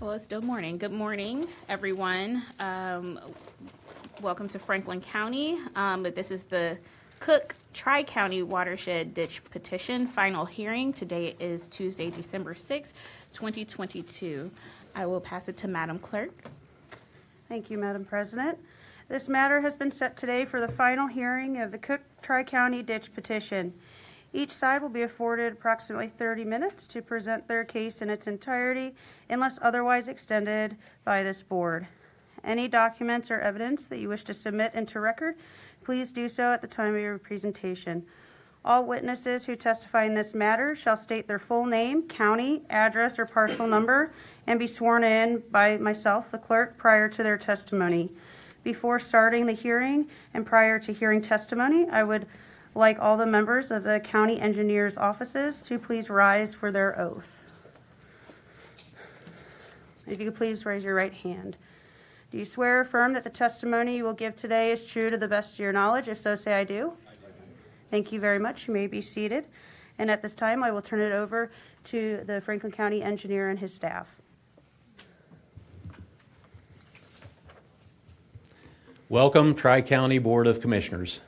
Well, it's still morning. Good morning, everyone. Welcome to Franklin County. This is the Cook Tri-County Watershed Ditch Petition final hearing. Today is Tuesday, December 6, 2022. I will pass it to Madam Clerk. Thank you, Madam President. This matter has been set today for the final hearing of the Cook Tri-County Ditch Petition. Each side will be afforded approximately 30 minutes to present their case in its entirety unless otherwise extended by this board. Any documents or evidence that you wish to submit into record, please do so at the time of your presentation. All witnesses who testify in this matter shall state their full name, county, address, or parcel number and be sworn in by myself, the clerk, prior to their testimony. Before starting the hearing and prior to hearing testimony, I would like all the members of the county engineer's offices to please rise for their oath. If you could please raise your right hand. Do you swear or affirm that the testimony you will give today is true to the best of your knowledge? If so, say I do. Thank you very much. You may be seated. And at this time, I will turn it over to the Franklin County engineer and his staff. Welcome, Tri-County Board of Commissioners,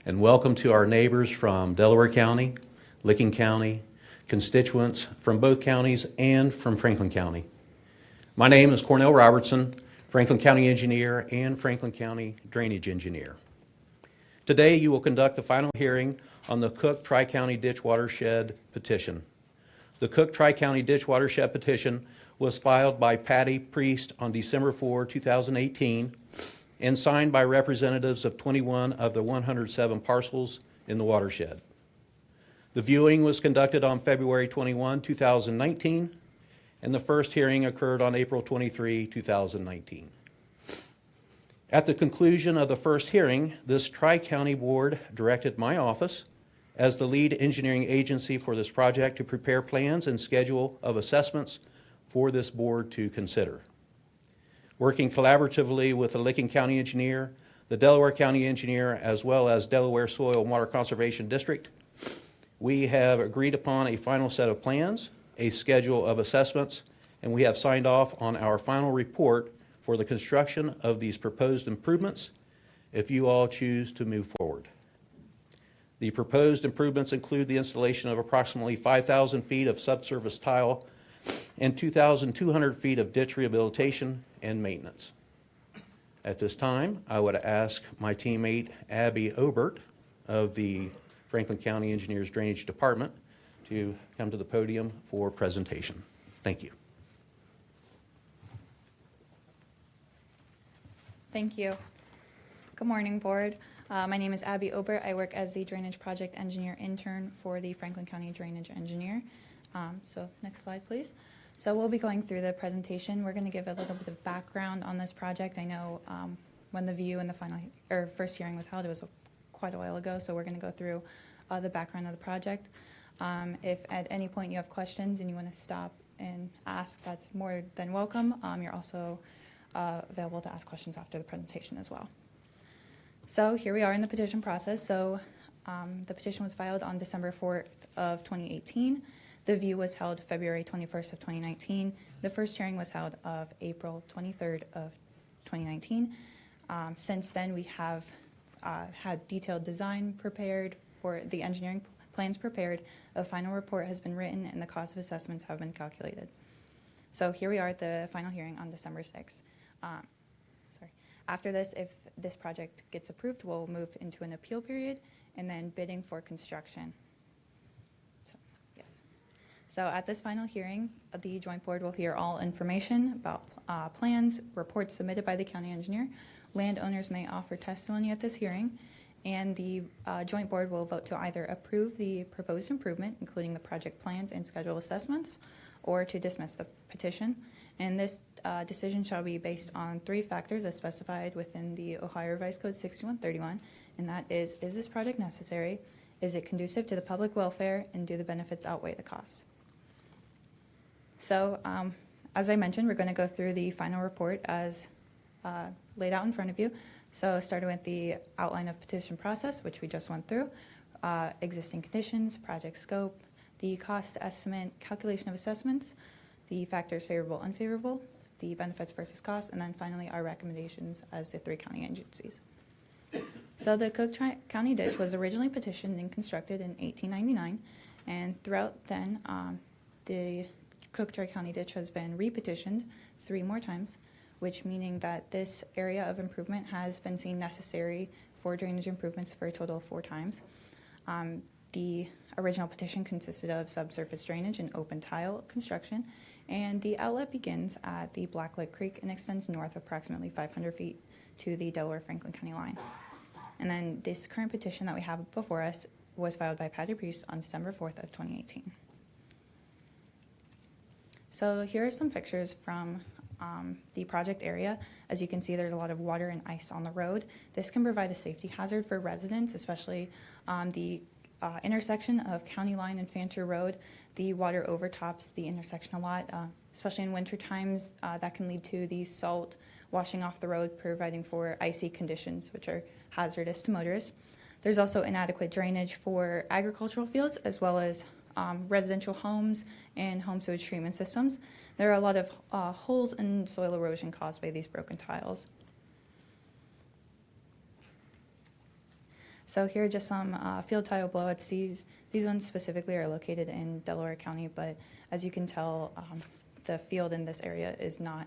and welcome to our neighbors from Delaware County, Licking County, constituents from both counties and from Franklin County. My name is Cornell Robertson, Franklin County engineer and Franklin County drainage engineer. Today you will conduct the final hearing on the Cook Tri-County Ditch Watershed Petition. The Cook Tri-County Ditch Watershed Petition was filed by Patty Priest on December 4, 2018, and signed by representatives of 21 of the 107 parcels in the watershed. The viewing was conducted on February 21, 2019, and the first hearing occurred on April 23, 2019. At the conclusion of the first hearing, this Tri-County Board directed my office as the lead engineering agency for this project to prepare plans and schedule of assessments for this board to consider. Working collaboratively with the Licking County engineer, the Delaware County engineer, as well as Delaware Soil and Water Conservation District, we have agreed upon a final set of plans, a schedule of assessments, and we have signed off on our final report for the construction of these proposed improvements if you all choose to move forward. The proposed improvements include the installation of approximately 5,000 feet of subsurface tile and 2,200 feet of ditch rehabilitation and maintenance. At this time, I would ask my teammate Abby Obert of the Franklin County Engineers Drainage Department to come to the podium for presentation. Thank you. Thank you. Good morning, board. My name is Abby Obert. I work as the Drainage Project Engineer Intern for the Franklin County Drainage Engineer. So next slide, please. So we'll be going through the presentation. We're going to give a little bit of background on this project. I know when the view and the first hearing was held, it was quite a while ago, so we're going to go through the background of the project. If at any point you have questions and you want to stop and ask, that's more than welcome. You're also available to ask questions after the presentation as well. So here we are in the petition process. So the petition was filed on December 4th of 2018. The view was held February 21st of 2019. The first hearing was held of April 23rd of 2019. Since then, we have had detailed design prepared for the engineering plans prepared. A final report has been written and the cost of assessments have been calculated. So here we are at the final hearing on December 6th. After this, if this project gets approved, we'll move into an appeal period and then bidding for construction. So at this final hearing, the joint board will hear all information about plans, reports submitted by the county engineer. Landowners may offer testimony at this hearing, and the joint board will vote to either approve the proposed improvement, including the project plans and schedule assessments, or to dismiss the petition. And this decision shall be based on three factors as specified within the Ohio Revised Code 6131, and that is this project necessary? Is it conducive to the public welfare? And do the benefits outweigh the cost? So, as I mentioned, we're going to go through the final report as laid out in front of you. So, starting with the outline of petition process, which we just went through, existing conditions, project scope, the cost estimate, calculation of assessments, the factors favorable, unfavorable, the benefits versus costs, and then finally our recommendations as the 3 county agencies. So the Cook County ditch was originally petitioned and constructed in 1899, and throughout then, the Cook Tri-County ditch has been repetitioned 3 more times, which meaning that this area of improvement has been seen necessary for drainage improvements for a total of 4 times. The original petition consisted of subsurface drainage and open tile construction, and the outlet begins at the Blacklick Creek and extends north approximately 500 feet to the Delaware-Franklin County line. And then this current petition that we have before us was filed by Patty Priest on December 4th of 2018. So here are some pictures from the project area. As you can see, there's a lot of water and ice on the road. This can provide a safety hazard for residents, especially the intersection of County Line and Fancher Road. The water overtops the intersection a lot, especially in winter times. That can lead to the salt washing off the road, providing for icy conditions, which are hazardous to motorists. There's also inadequate drainage for agricultural fields, as well as residential homes and home sewage treatment systems. There are a lot of holes and soil erosion caused by these broken tiles. So here are just some field tile blowouts. These ones specifically are located in Delaware County, but as you can tell, the field in this area is not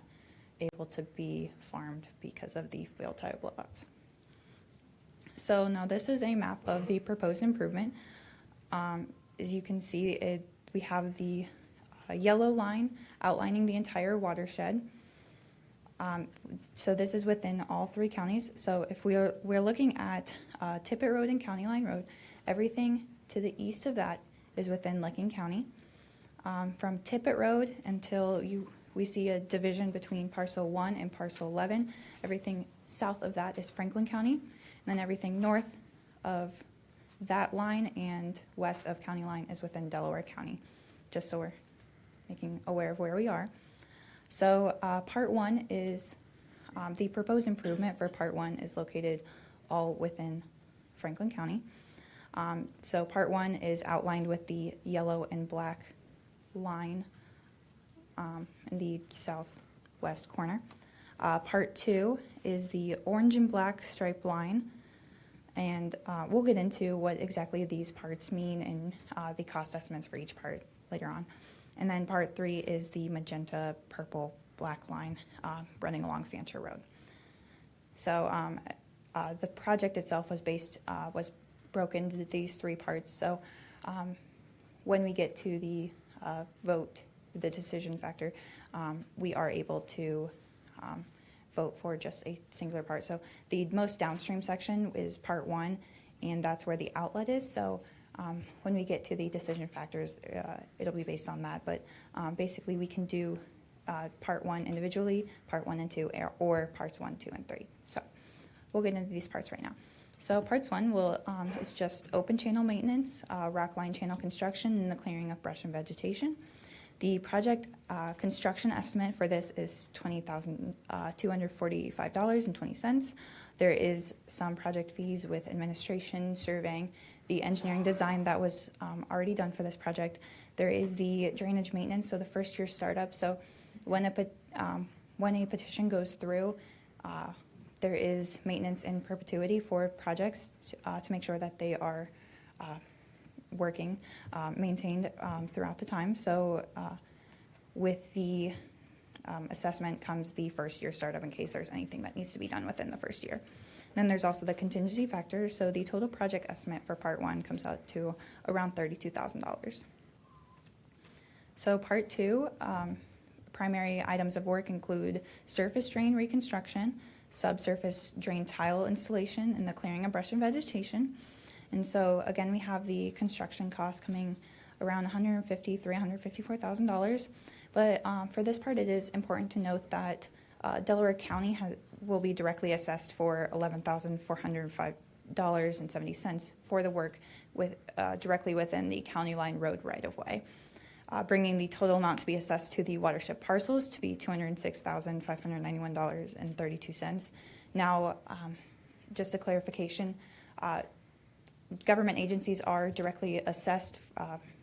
able to be farmed because of the field tile blowouts. So now this is a map of the proposed improvement. As you can see, we have the yellow line outlining the entire watershed. So this is within all 3 counties. So if we're looking at Tippett Road and County Line Road, everything to the east of that is within Licking County. From Tippett Road until we see a division between Parcel 1 and Parcel 11, everything south of that is Franklin County, and then everything north of that line and west of County Line is within Delaware County, just so we're making aware of where we are. So Part 1 is, the proposed improvement for Part 1 is located all within Franklin County. So Part 1 is outlined with the yellow and black line in the southwest corner. Part 2 is the orange and black striped line, and we'll get into what exactly these parts mean and the cost estimates for each part later on. And then Part 3 is the magenta, purple, black line running along Fancher Road. So the project itself was broken into these 3 parts. So when we get to the vote, the decision factor, we are able to vote for just a singular part. So the most downstream section is Part 1, and that's where the outlet is. So when we get to the decision factors, it'll be based on that. But basically, we can do Part 1 individually, Part 1 and 2, or Parts 1, 2, and 3. So we'll get into these parts right now. So Parts 1 is just open channel maintenance, rock line channel construction, and the clearing of brush and vegetation. The project construction estimate for this is $20,245.20. There is some project fees with administration, surveying, the engineering design that was already done for this project. There is the drainage maintenance, so the first year startup. So when a petition goes through, there is maintenance in perpetuity for projects to make sure that they are working, maintained throughout the time. So with the assessment comes the first year startup in case there's anything that needs to be done within the first year. Then there's also the contingency factor. So the total project estimate for Part 1 comes out to around $32,000. So Part 2, primary items of work include surface drain reconstruction, subsurface drain tile installation, and the clearing of brush and vegetation. And so again, we have the construction costs coming around $150,000, $354,000. But for this part, it is important to note that Delaware County will be directly assessed for $11,405.70 for the work directly within the County Line Road right-of-way, bringing the total amount to be assessed to the watershed parcels to be $206,591.32. Now, just a clarification, government agencies are directly assessed,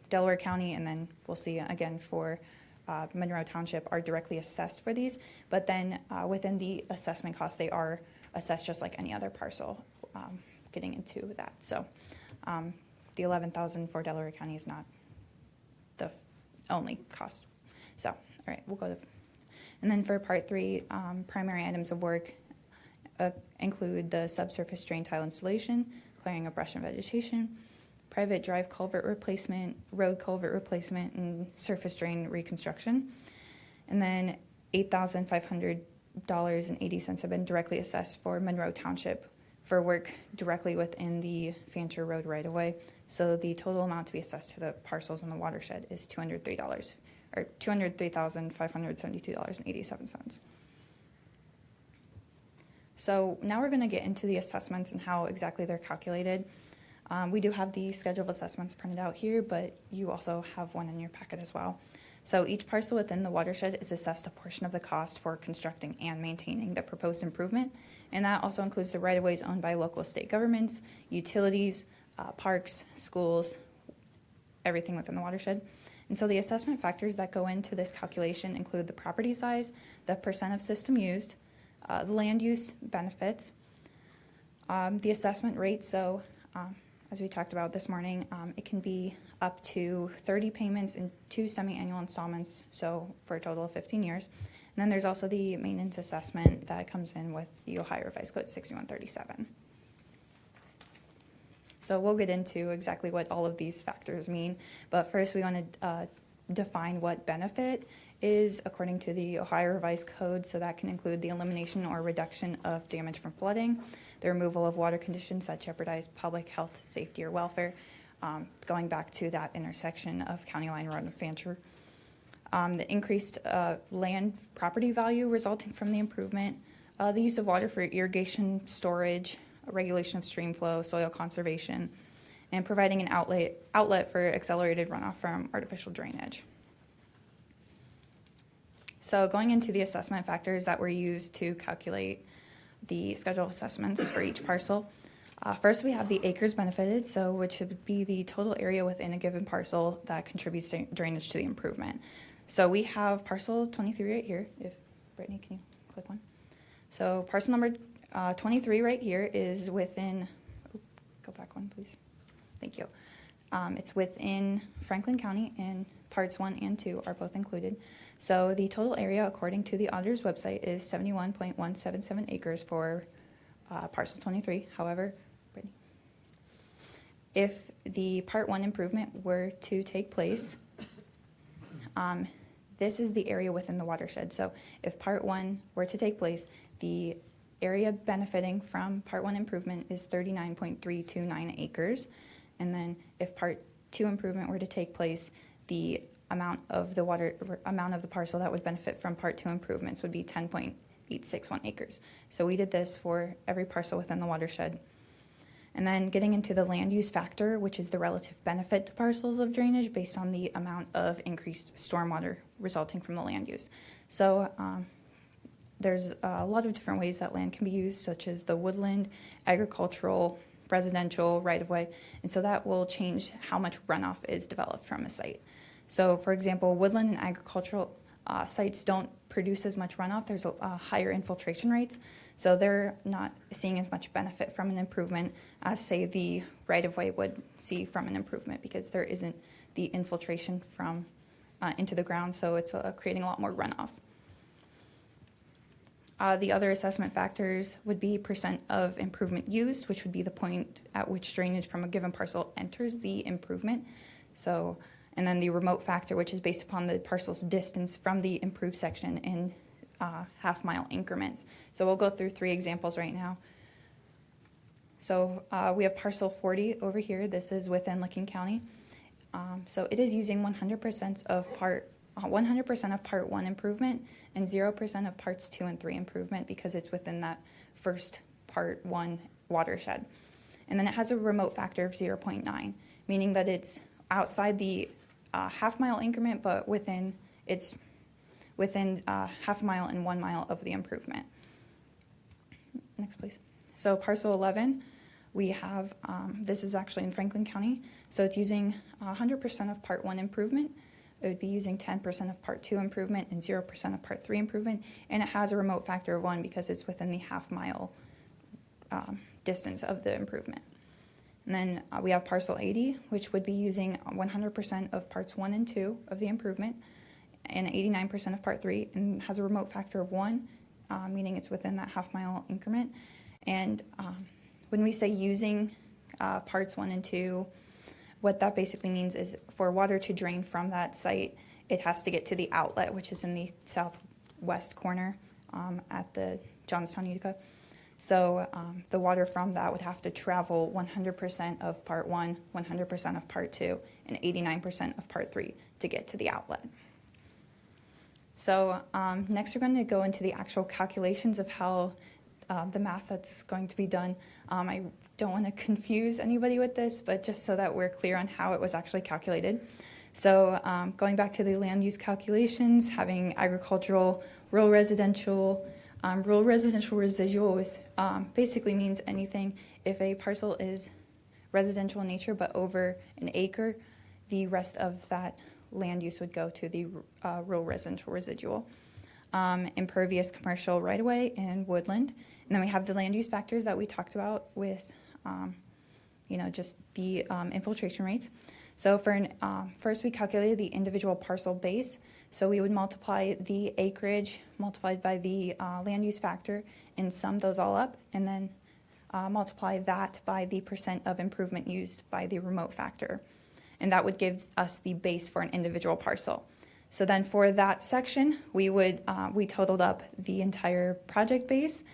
Delaware County, and then we'll see again for Monroe Township are directly assessed for these, but then within the assessment cost, they are assessed just like any other parcel, getting into that. So the $11,000 for Delaware County is not the only cost. So, all right, we'll go to, and then for part 3, primary items of work include the subsurface drain tile installation, clearing of brush and vegetation, private drive culvert replacement, road culvert replacement, and surface drain reconstruction. And then $8,500.80 have been directly assessed for Monroe Township for work directly within the Fancher Road right-of-way. So the total amount to be assessed to the parcels in the watershed is $203,572.87. So now we're going to get into the assessments and how exactly they're calculated. We do have the schedule of assessments printed out here, but you also have one in your packet as well. So each parcel within the watershed is assessed a portion of the cost for constructing and maintaining the proposed improvement, and that also includes the right-of-ways owned by local state governments, utilities, parks, schools, everything within the watershed. And so the assessment factors that go into this calculation include the property size, the percent of system used, the land use benefits, the assessment rate. So as we talked about this morning, it can be up to 30 payments in 2 semi-annual installments, so for a total of 15 years. And then there's also the maintenance assessment that comes in with the Ohio Revised Code 6137. So we'll get into exactly what all of these factors mean, but first we want to define what benefit is according to the Ohio Revised Code. So that can include the elimination or reduction of damage from flooding, the removal of water conditions that jeopardize public health, safety, or welfare, going back to that intersection of County Line Road and Fancher. The increased land property value resulting from the improvement, the use of water for irrigation, storage, regulation of stream flow, soil conservation, and providing an outlet for accelerated runoff from artificial drainage. So going into the assessment factors that were used to calculate the schedule of assessments for each parcel. First, we have the acres benefited, so which would be the total area within a given parcel that contributes to drainage to the improvement. So we have parcel 23 right here. If Brittany, can you click one? So parcel number 23 right here is within, go back one, please. Thank you. It's within Franklin County, and parts 1 and 2 are both included. So the total area, according to the auditor's website, is 71.177 acres for parcel 23. However, Brittany, if the part 1 improvement were to take place, this is the area within the watershed. So if part 1 were to take place, the area benefiting from part 1 improvement is 39.329 acres. And then if part 2 improvement were to take place, the amount of the parcel that would benefit from part 2 improvements would be 10.861 acres. So we did this for every parcel within the watershed. And then getting into the land use factor, which is the relative benefit to parcels of drainage based on the amount of increased stormwater resulting from the land use. So there's a lot of different ways that land can be used, such as the woodland, agricultural, residential, right-of-way, and so that will change how much runoff is developed from a site. So, for example, woodland and agricultural sites don't produce as much runoff. There's higher infiltration rates, so they're not seeing as much benefit from an improvement as, say, the right-of-way would see from an improvement, because there isn't the infiltration from into the ground, so it's creating a lot more runoff. The other assessment factors would be percent of improvement used, which would be the point at which drainage from a given parcel enters the improvement. So, and then the remote factor, which is based upon the parcel's distance from the improved section in half-mile increments. So we'll go through 3 examples right now. So we have parcel 40 over here. This is within Licking County. So it is using 100% of part 1 improvement and 0% of parts 2 and 3 improvement, because it's within that first part 1 watershed. And then it has a remote factor of 0.9, meaning that it's outside the half-mile increment, but within half a mile and 1 mile of the improvement. Next, please. So parcel 11, we have, this is actually in Franklin County, so it's using 100% of part 1 improvement, it would be using 10% of Part 2 improvement and 0% of Part 3 improvement, and it has a remote factor of 1 because it's within the half-mile distance of the improvement. And then we have Parcel 80, which would be using 100% of Parts 1 and 2 of the improvement and 89% of Part 3, and has a remote factor of 1, meaning it's within that half-mile increment. And when we say using Parts 1 and 2, what that basically means is for water to drain from that site, it has to get to the outlet, which is in the southwest corner at the Johnstown, Utica. So the water from that would have to travel 100% of Part 1, 100% of Part 2, and 89% of Part 3 to get to the outlet. So next we're going to go into the actual calculations of how the math that's going to be done. I don't want to confuse anybody with this, but just so that we're clear on how it was actually calculated. So going back to the land use calculations, having agricultural, rural residential residual with basically means anything. If a parcel is residential in nature but over an acre, the rest of that land use would go to the rural residential residual. Impervious commercial right-of-way and woodland. And then we have the land use factors that we talked about with, just the infiltration rates. So for first we calculated the individual parcel base. So we would multiply the acreage multiplied by the land use factor and sum those all up, and then multiply that by the percent of improvement used by the remote factor. And that would give us the base for an individual parcel. So then for that section, we totaled up the entire project base,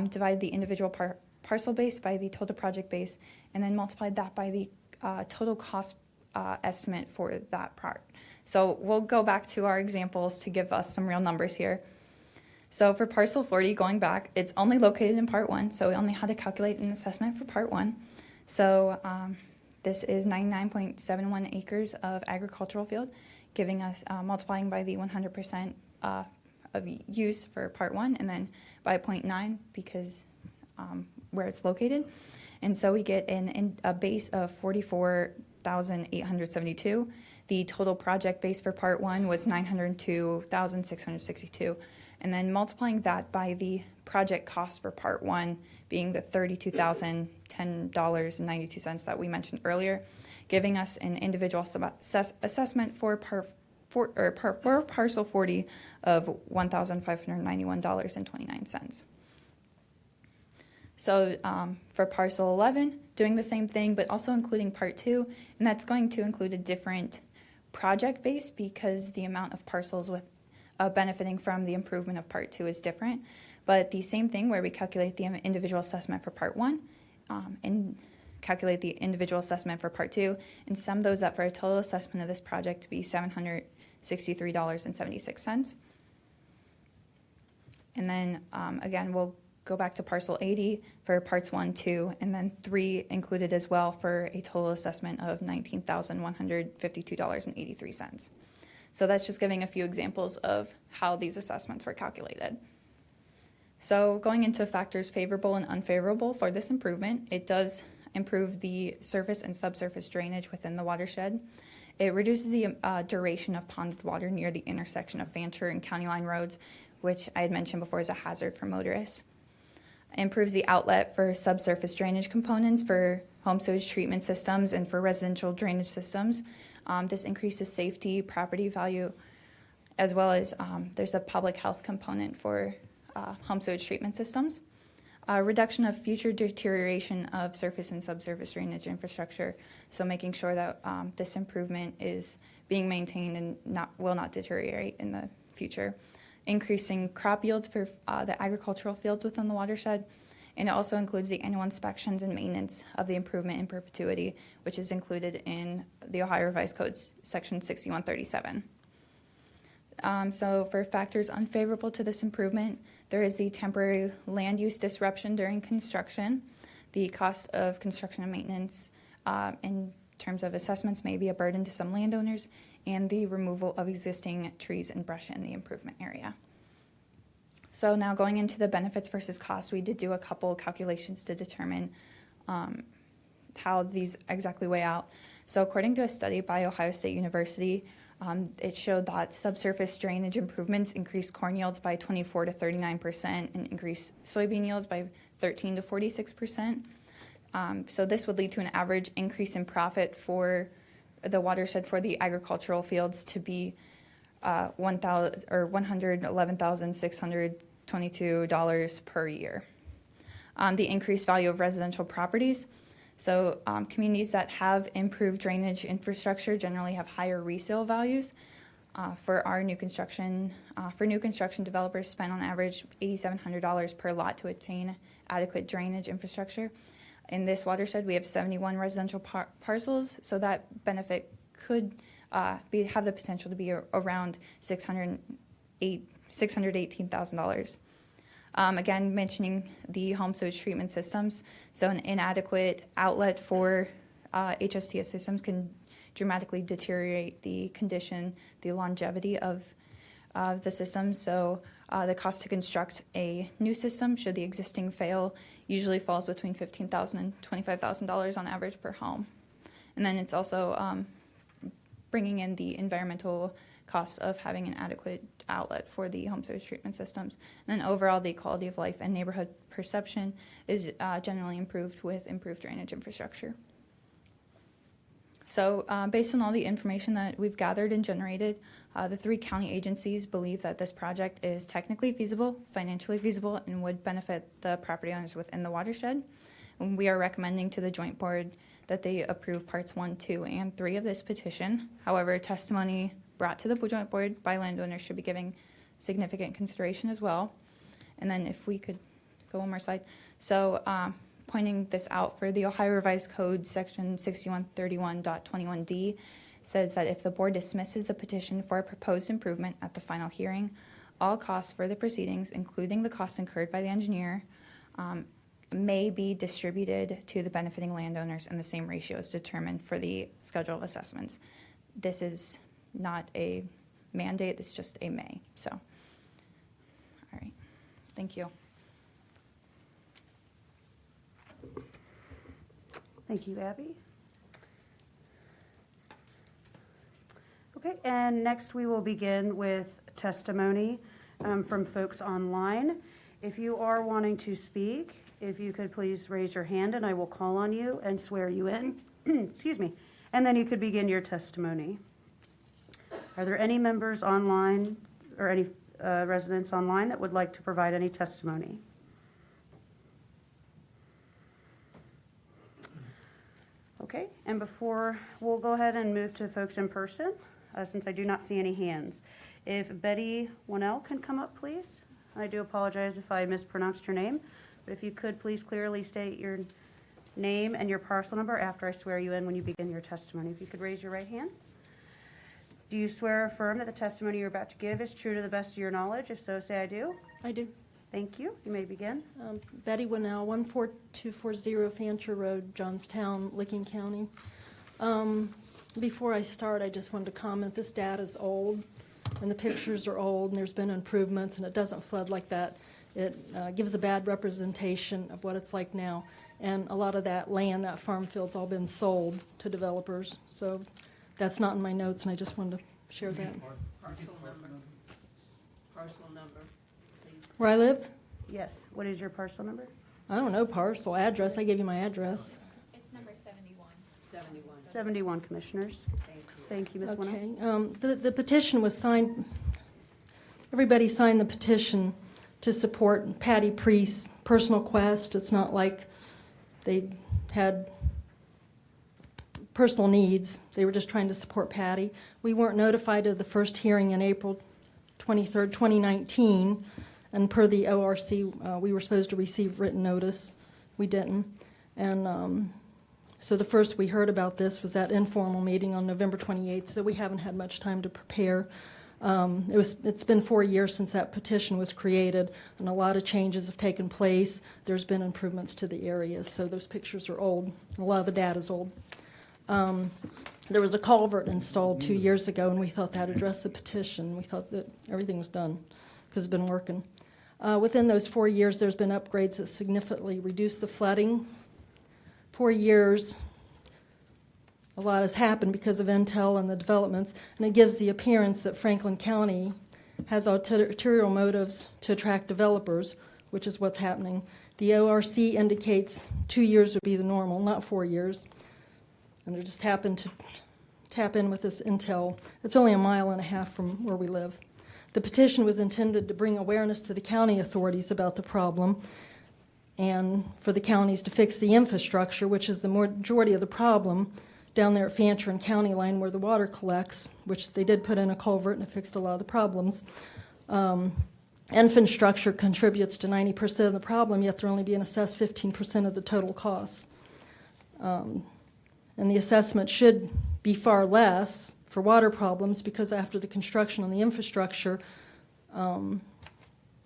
divided the individual parcel base by the total project base, and then multiplied that by the total cost estimate for that part. So we'll go back to our examples to give us some real numbers here. So for parcel 40, going back, it's only located in Part 1, so we only had to calculate an assessment for Part 1. So this is 99.71 acres of agricultural field, giving us, multiplying by the 100% of use for Part 1, and then by 0.9 because where it's located. And so we get a base of 44,872. The total project base for Part 1 was 902,662. And then multiplying that by the project cost for Part 1 being the $32,010.92 that we mentioned earlier, giving us an individual assessment for Parcel 40 of $1,591.29. So for Parcel 11, doing the same thing, but also including Part 2, and that's going to include a different project base because the amount of parcels with benefiting from the improvement of Part 2 is different. But the same thing where we calculate the individual assessment for Part 1 and calculate the individual assessment for Part 2 and sum those up for a total assessment of this project to be $763.76. And then again, we'll go back to Parcel 80 for Parts 1, 2, and then 3 included as well for a total assessment of $19,152.83. So that's just giving a few examples of how these assessments were calculated. So going into factors favorable and unfavorable for this improvement, it does improve the surface and subsurface drainage within the watershed. It reduces the duration of ponded water near the intersection of Fancher and County Line roads, which I had mentioned before is a hazard for motorists. Improves the outlet for subsurface drainage components for home sewage treatment systems and for residential drainage systems. This increases safety, property value, as well as there's a public health component for home sewage treatment systems. Reduction of future deterioration of surface and subsurface drainage infrastructure, so making sure that this improvement is being maintained and will not deteriorate in the future. Increasing crop yields for the agricultural fields within the watershed, and it also includes the annual inspections and maintenance of the improvement in perpetuity, which is included in the Ohio Revised Code Section 6137. So for factors unfavorable to this improvement, there is the temporary land use disruption during construction. The cost of construction and maintenance in terms of assessments may be a burden to some landowners, and the removal of existing trees and brush in the improvement area. So now going into the benefits versus costs, we did do a couple calculations to determine how these exactly weigh out. So according to a study by Ohio State University, It showed that subsurface drainage improvements increased corn yields by 24 to 39% and increased soybean yields by 13 to 46%. So this would lead to an average increase in profit for the watershed for the agricultural fields to be $111,622 per year. The increased value of residential properties. So communities that have improved drainage infrastructure generally have higher resale values. For new construction developers spend on average $8,700 per lot to attain adequate drainage infrastructure. In this watershed, we have 71 residential parcels, so that benefit could have the potential to be around $618,000. Again, mentioning the home sewage treatment systems, so an inadequate outlet for HSTS systems can dramatically deteriorate the condition, the longevity of the system. So the cost to construct a new system, should the existing fail, usually falls between $15,000 and $25,000 on average per home. And then it's also bringing in the environmental costs of having an adequate outlet for the home sewage treatment systems. And then overall, the quality of life and neighborhood perception is generally improved with improved drainage infrastructure. So based on all the information that we've gathered and generated, the 3 county agencies believe that this project is technically feasible, financially feasible, and would benefit the property owners within the watershed. And we are recommending to the joint board that they approve parts 1, 2, and 3 of this petition. However, testimony brought to the joint board by landowners should be giving significant consideration as well. And then if we could go one more slide. So pointing this out for the Ohio Revised Code section 6131.21D says that if the board dismisses the petition for a proposed improvement at the final hearing, all costs for the proceedings, including the costs incurred by the engineer, may be distributed to the benefiting landowners in the same ratio as determined for the schedule of assessments. This is not a mandate, it's just a may. So, all right, thank you. Thank you, Abby. Okay, and next we will begin with testimony from folks online. If you are wanting to speak, if you could please raise your hand and I will call on you and swear you in. Excuse me. And then you could begin your testimony. Are there any members online or any residents online that would like to provide any testimony? Okay, and before, we'll go ahead and move to folks in person, since I do not see any hands. If Betty Winnell can come up, please. I do apologize if I mispronounced your name, but if you could please clearly state your name and your parcel number after I swear you in when you begin your testimony. If you could raise your right hand. Do you swear or affirm that the testimony you're about to give is true to the best of your knowledge? If so, say I do. I do. Thank you. You may begin. Betty Winnell, 14240 Fancher Road, Johnstown, Licking County. Before I start, I just wanted to comment, this data is old, and the pictures are old, and there's been improvements, and it doesn't flood like that. It gives a bad representation of what it's like now, and a lot of that land, that farm field's all been sold to developers, so that's not in my notes, and I just wanted to share that. Parcel number, please. Where I live? Yes. What is your parcel number? I don't know, parcel, address, I gave you my address. It's number 71. 71. 71 commissioners. Thank you, Ms. Winnell. Okay, the petition was signed, everybody signed the petition to support Patty Priest's personal quest. It's not like they had personal needs. They were just trying to support Patty. We weren't notified of the first hearing in April 23rd, 2019, and per the ORC, we were supposed to receive written notice. We didn't. And so the first we heard about this was that informal meeting on November 28th, so we haven't had much time to prepare. It's been 4 years since that petition was created, and a lot of changes have taken place. There's been improvements to the areas, so those pictures are old. A lot of the data's old. There was a culvert installed 2 years ago, and we thought that addressed the petition. We thought that everything was done because it's been working. Within those 4 years, there's been upgrades that significantly reduced the flooding. 4 years, a lot has happened because of Intel and the developments, and it gives the appearance that Franklin County has ulterior motives to attract developers, which is what's happening. The ORC indicates 2 years would be the normal, not 4 years. And they just happened to tap in with this Intel. It's only 1.5 miles from where we live. The petition was intended to bring awareness to the county authorities about the problem and for the counties to fix the infrastructure, which is the majority of the problem down there at Fancher and County Line where the water collects, which they did put in a culvert and it fixed a lot of the problems. Infrastructure contributes to 90% of the problem, yet they're only being assessed 15% of the total costs. And the assessment should be far less for water problems because after the construction on the infrastructure, the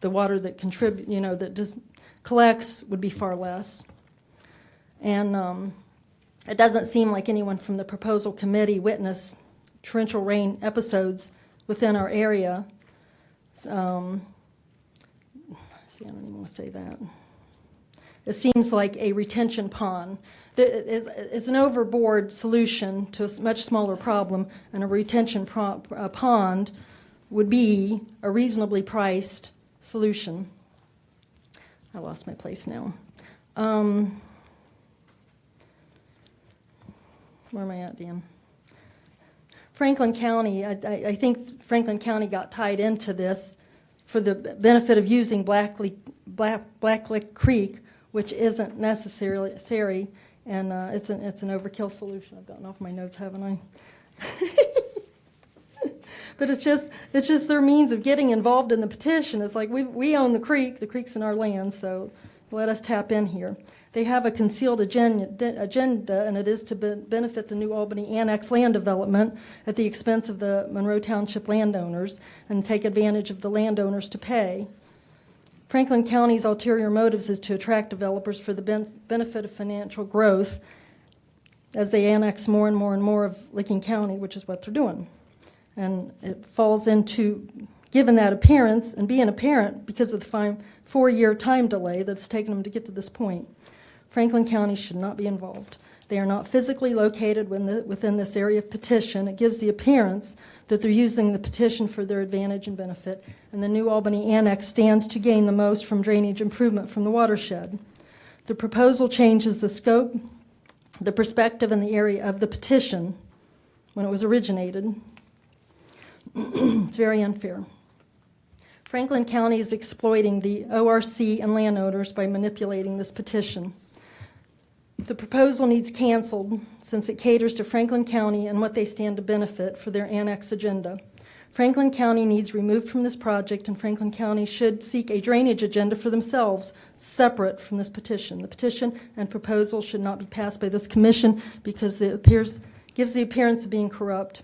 water that collects would be far less. And it doesn't seem like anyone from the proposal committee witnessed torrential rain episodes within our area. See, I don't even want to say that. It seems like a retention pond. It's an overboard solution to a much smaller problem, and a retention pond would be a reasonably priced solution. I lost my place now. Where am I at, Dan? Franklin County, I think Franklin County got tied into this for the benefit of using Blacklick Creek, which isn't necessary, and it's an overkill solution. I've gotten off my notes, haven't I? But it's just their means of getting involved in the petition. It's like we own the creek's in our land, so let us tap in here. They have a concealed agenda, and it is to benefit the New Albany Annex land development at the expense of the Monroe Township landowners and take advantage of the landowners to pay. Franklin County's ulterior motives is to attract developers for the benefit of financial growth as they annex more and more and more of Licking County, which is what they're doing. And it falls into, given that appearance and being apparent because of the 4-year time delay that's taken them to get to this point, Franklin County should not be involved. They are not physically located within this area of petition. It gives the appearance that they're using the petition for their advantage and benefit, and the New Albany Annex stands to gain the most from drainage improvement from the watershed. The proposal changes the scope, the perspective, and the area of the petition when it was originated. It's very unfair. Franklin County is exploiting the ORC and landowners by manipulating this petition. The proposal needs canceled since it caters to Franklin County and what they stand to benefit for their annex agenda. Franklin County needs removed from this project, and Franklin County should seek a drainage agenda for themselves, separate from this petition. The petition and proposal should not be passed by this commission because it gives the appearance of being corrupt.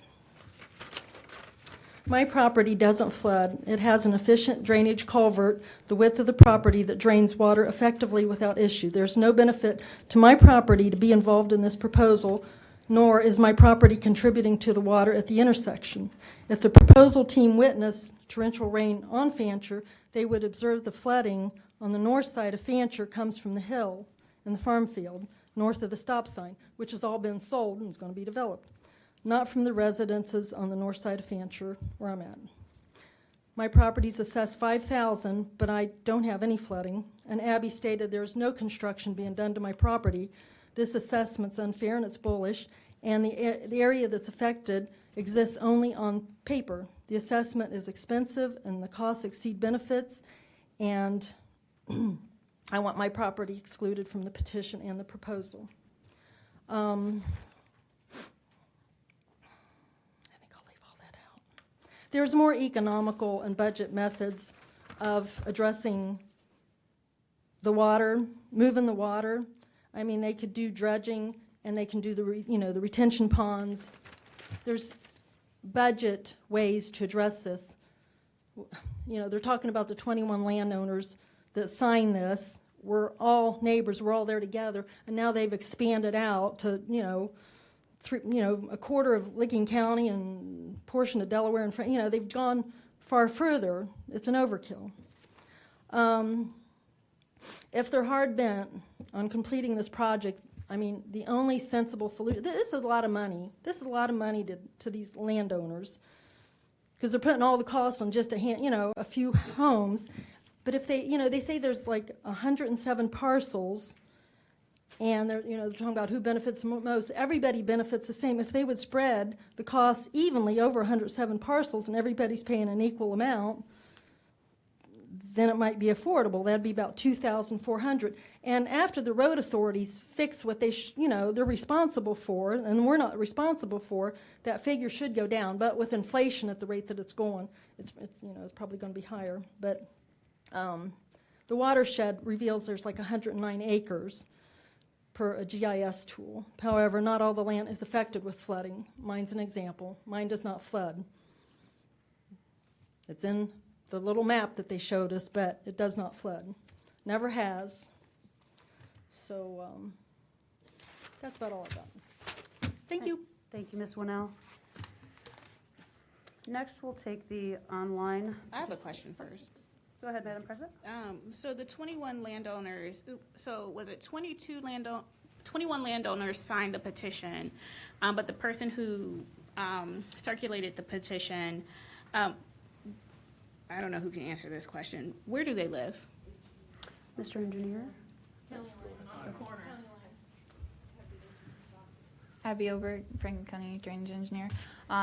My property doesn't flood. It has an efficient drainage culvert, the width of the property that drains water effectively without issue. There's no benefit to my property to be involved in this proposal, nor is my property contributing to the water at the intersection. If the proposal team witnessed torrential rain on Fancher, they would observe the flooding on the north side of Fancher comes from the hill in the farm field, north of the stop sign, which has all been sold and is going to be developed. Not from the residences on the north side of Fancher, where I'm at. My property's assessed $5,000, but I don't have any flooding, and Abby stated there's no construction being done to my property. This assessment's unfair and it's bullish, and the area that's affected exists only on paper. The assessment is expensive, and the costs exceed benefits, and I want my property excluded from the petition and the proposal. There's more economical and budget methods of addressing the water, moving the water. I mean, they could do dredging, and they can do the retention ponds. There's budget ways to address this. They're talking about the 21 landowners that signed this. We're all neighbors. We're all there together, and now they've expanded out to a quarter of Licking County and a portion of Delaware and they've gone far further. It's an overkill. If they're hard bent on completing this project, I mean, the only sensible solution, this is a lot of money. This is a lot of money to these landowners, because they're putting all the costs on just a few homes. But if they say there's like 107 parcels, and they're talking about who benefits the most. Everybody benefits the same. If they would spread the costs evenly over 107 parcels and everybody's paying an equal amount, then it might be affordable. That'd be about $2,400. And after the road authorities fix what they're responsible for, and we're not responsible for, that figure should go down. But with inflation at the rate that it's going, it's probably going to be higher. But the watershed reveals there's like 109 acres per a GIS tool. However, not all the land is affected with flooding. Mine's an example. Mine does not flood. It's in the little map that they showed us, but it does not flood. Never has. So that's about all I got. Thank you. Thank you, Ms. Winnell. Next, we'll take the online. I have a question first. Go ahead, Madam President. So the 21 landowners, so was it 21 landowners signed the petition, but the person who circulated the petition, I don't know who can answer this question. Where do they live? Mr. Engineer? Abby Ober, Franklin County Drainage Engineer.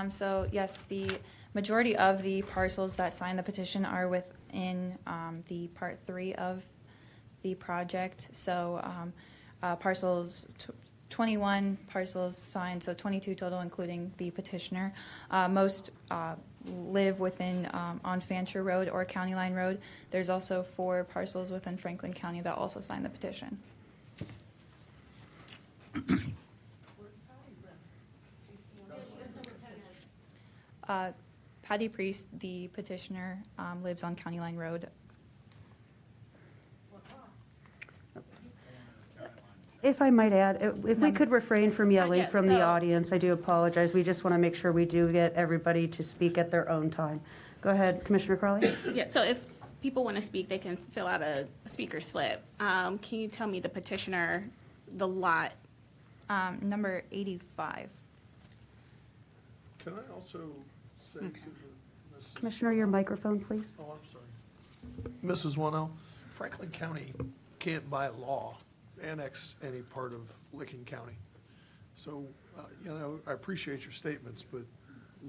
So yes, the majority of the parcels that signed the petition are within the Part 3 of the project. So parcels, 21 parcels signed, so 22 total, including the petitioner. Most live within on Fancher Road or County Line Road. There's also 4 parcels within Franklin County that also signed the petition. Patty Priest, the petitioner, lives on County Line Road. If I might add, if we could refrain from yelling Yes, from the so- audience, I do apologize. We just want to make sure we do get everybody to speak at their own time. Go ahead, Commissioner Crawley. Yeah, so if people want to speak, they can fill out a speaker slip. Can you tell me the petitioner, the lot? Number 85. Can I also say to the Mrs. Commissioner, your microphone, please. Oh, I'm sorry. Mrs. Wannell, Franklin County can't by law annex any part of Licking County. So, I appreciate your statements, but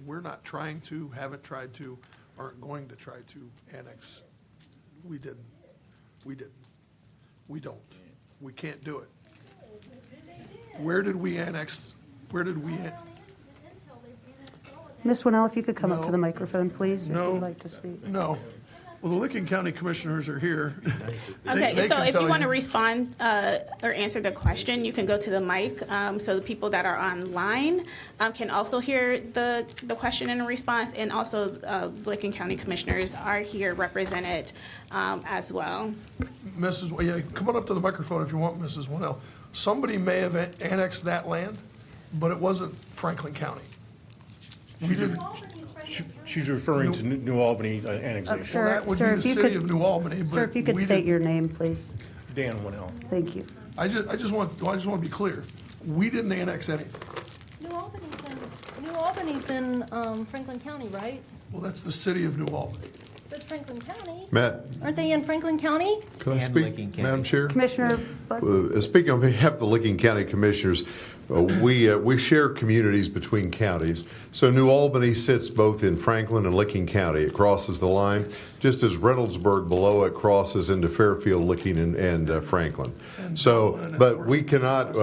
we're not trying to, haven't tried to, aren't going to try to annex. We didn't. We don't. We can't do it. Where did we annex? Ms. Winnell, if you could come up to No. the microphone, please, if No. you'd like to speak. No. Well, the Licking County Commissioners are here. Okay, They so can if tell you want to respond or answer the question, you can go to the mic. So the people that are online can also hear the question and the response, and also Licking County Commissioners are here represented as well. Come on up to the microphone if you want, Mrs. Wannell. Somebody may have annexed that land, but it wasn't Franklin County. We didn't. She's referring to New Albany annexation. Sir, Well, that would sir, be if the you city could- of New Albany, but Sir, if you could we state didn't- your name, please. Dan Winnell. Thank you. I just want to be clear. We didn't annex anything. New Albany's in Franklin County, right? Well, that's the city of New Albany. That's Franklin County. Matt, Aren't they in Franklin County? can I And speak, Licking County. Madam Chair? Commissioner Bud? Speaking on behalf of the Licking County Commissioners, we share communities between counties. So New Albany sits both in Franklin and Licking County. It crosses the line, just as Reynoldsburg below it crosses into Fairfield, Licking, and Franklin. So, but we cannot,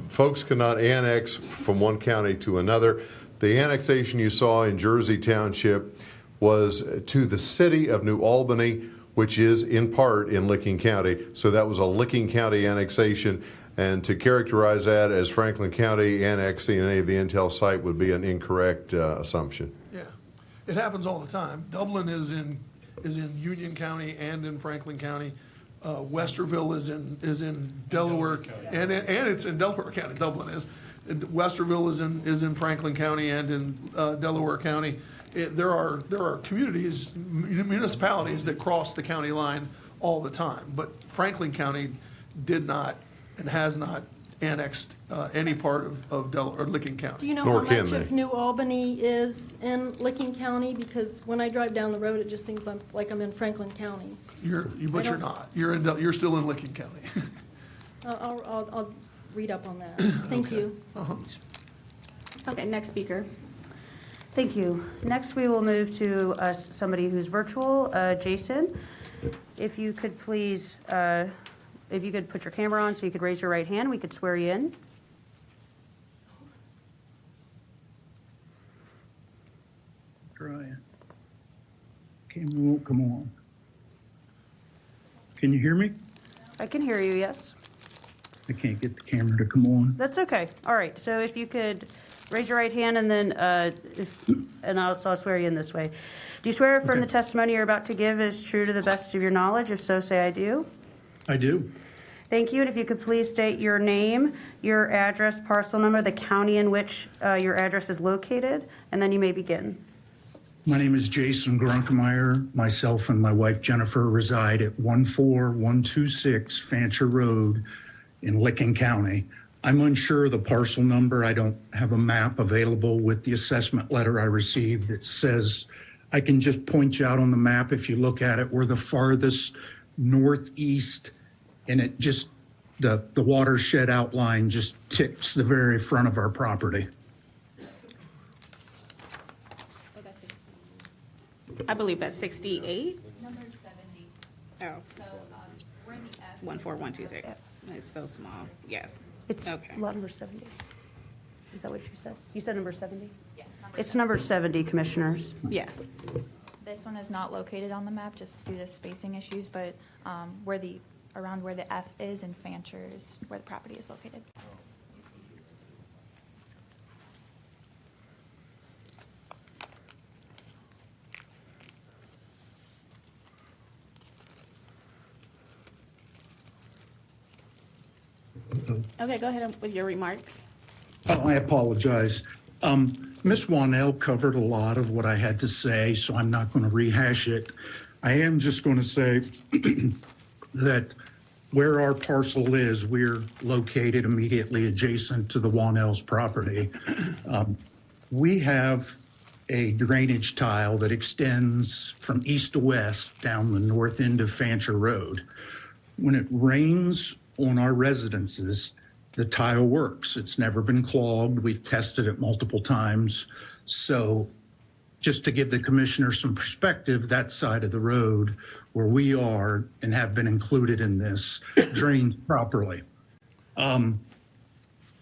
folks cannot annex from one county to another. The annexation you saw in Jersey Township was to the city of New Albany, which is in part in Licking County. So that was a Licking County annexation. And to characterize that as Franklin County annexing any of the Intel site would be an incorrect assumption. Yeah, it happens all the time. Dublin is in Union County and in Franklin County. Westerville is in Delaware, and it's in Delaware County. Dublin is. And Westerville is in Franklin County and in Delaware County. There are communities, municipalities that cross the county line all the time, but Franklin County did not and has not annexed any part of Delaware or Licking Do County. you know Nor how can much they. of New Albany is in Licking County? Because when I drive down the road, it just seems like I'm in Franklin County. But you're don't- not. You're still in Licking County. I'll read up on that. Thank you. Okay, next speaker. Thank you. Next, we will move to somebody who's virtual, Jason. If you could please, if you could put your camera on so you could raise your right hand, we could swear you in. Trying. Camera won't come on. Can you hear me? I can hear you, yes. I can't get the camera to come on. That's okay. All right, so if you could raise your right hand and then, and I'll swear you in this way. Do you swear affirm Okay. the testimony you're about to give is true to the best of your knowledge? If so, say I do. I do. Thank you, and if you could please state your name, your address, parcel number, the county in which your address is located, and then you may begin. My name is Jason Grunkemeyer. Myself and my wife Jennifer reside at 14126 Fancher Road in Licking County. I'm unsure of the parcel number. I don't have a map available with the assessment letter I received that says, I can just point you out on the map if you look at it, we're the farthest northeast, and it just, the watershed outline just tips the very front of our property. I believe that's 68. Number 70. Oh, So we're in the F. 14126. It's so small. Yes. It's Okay. lot number 70. Is that what you said? You said number 70? Yes, It's number 70, Commissioners. Yes. This one is not located on the map just due to spacing issues, but around where the F is in Fancher is where the property is located. Okay, go ahead with your remarks. Oh, I apologize. Ms. Wanell covered a lot of what I had to say, so I'm not going to rehash it. I am just going to say that where our parcel is, we're located immediately adjacent to the Wanell's property. We have a drainage tile that extends from east to west down the north end of Fancher Road. When it rains on our residences, the tile works. It's never been clogged. We've tested it multiple times. So just to give the commissioner some perspective, that side of the road where we are and have been included in this drains properly.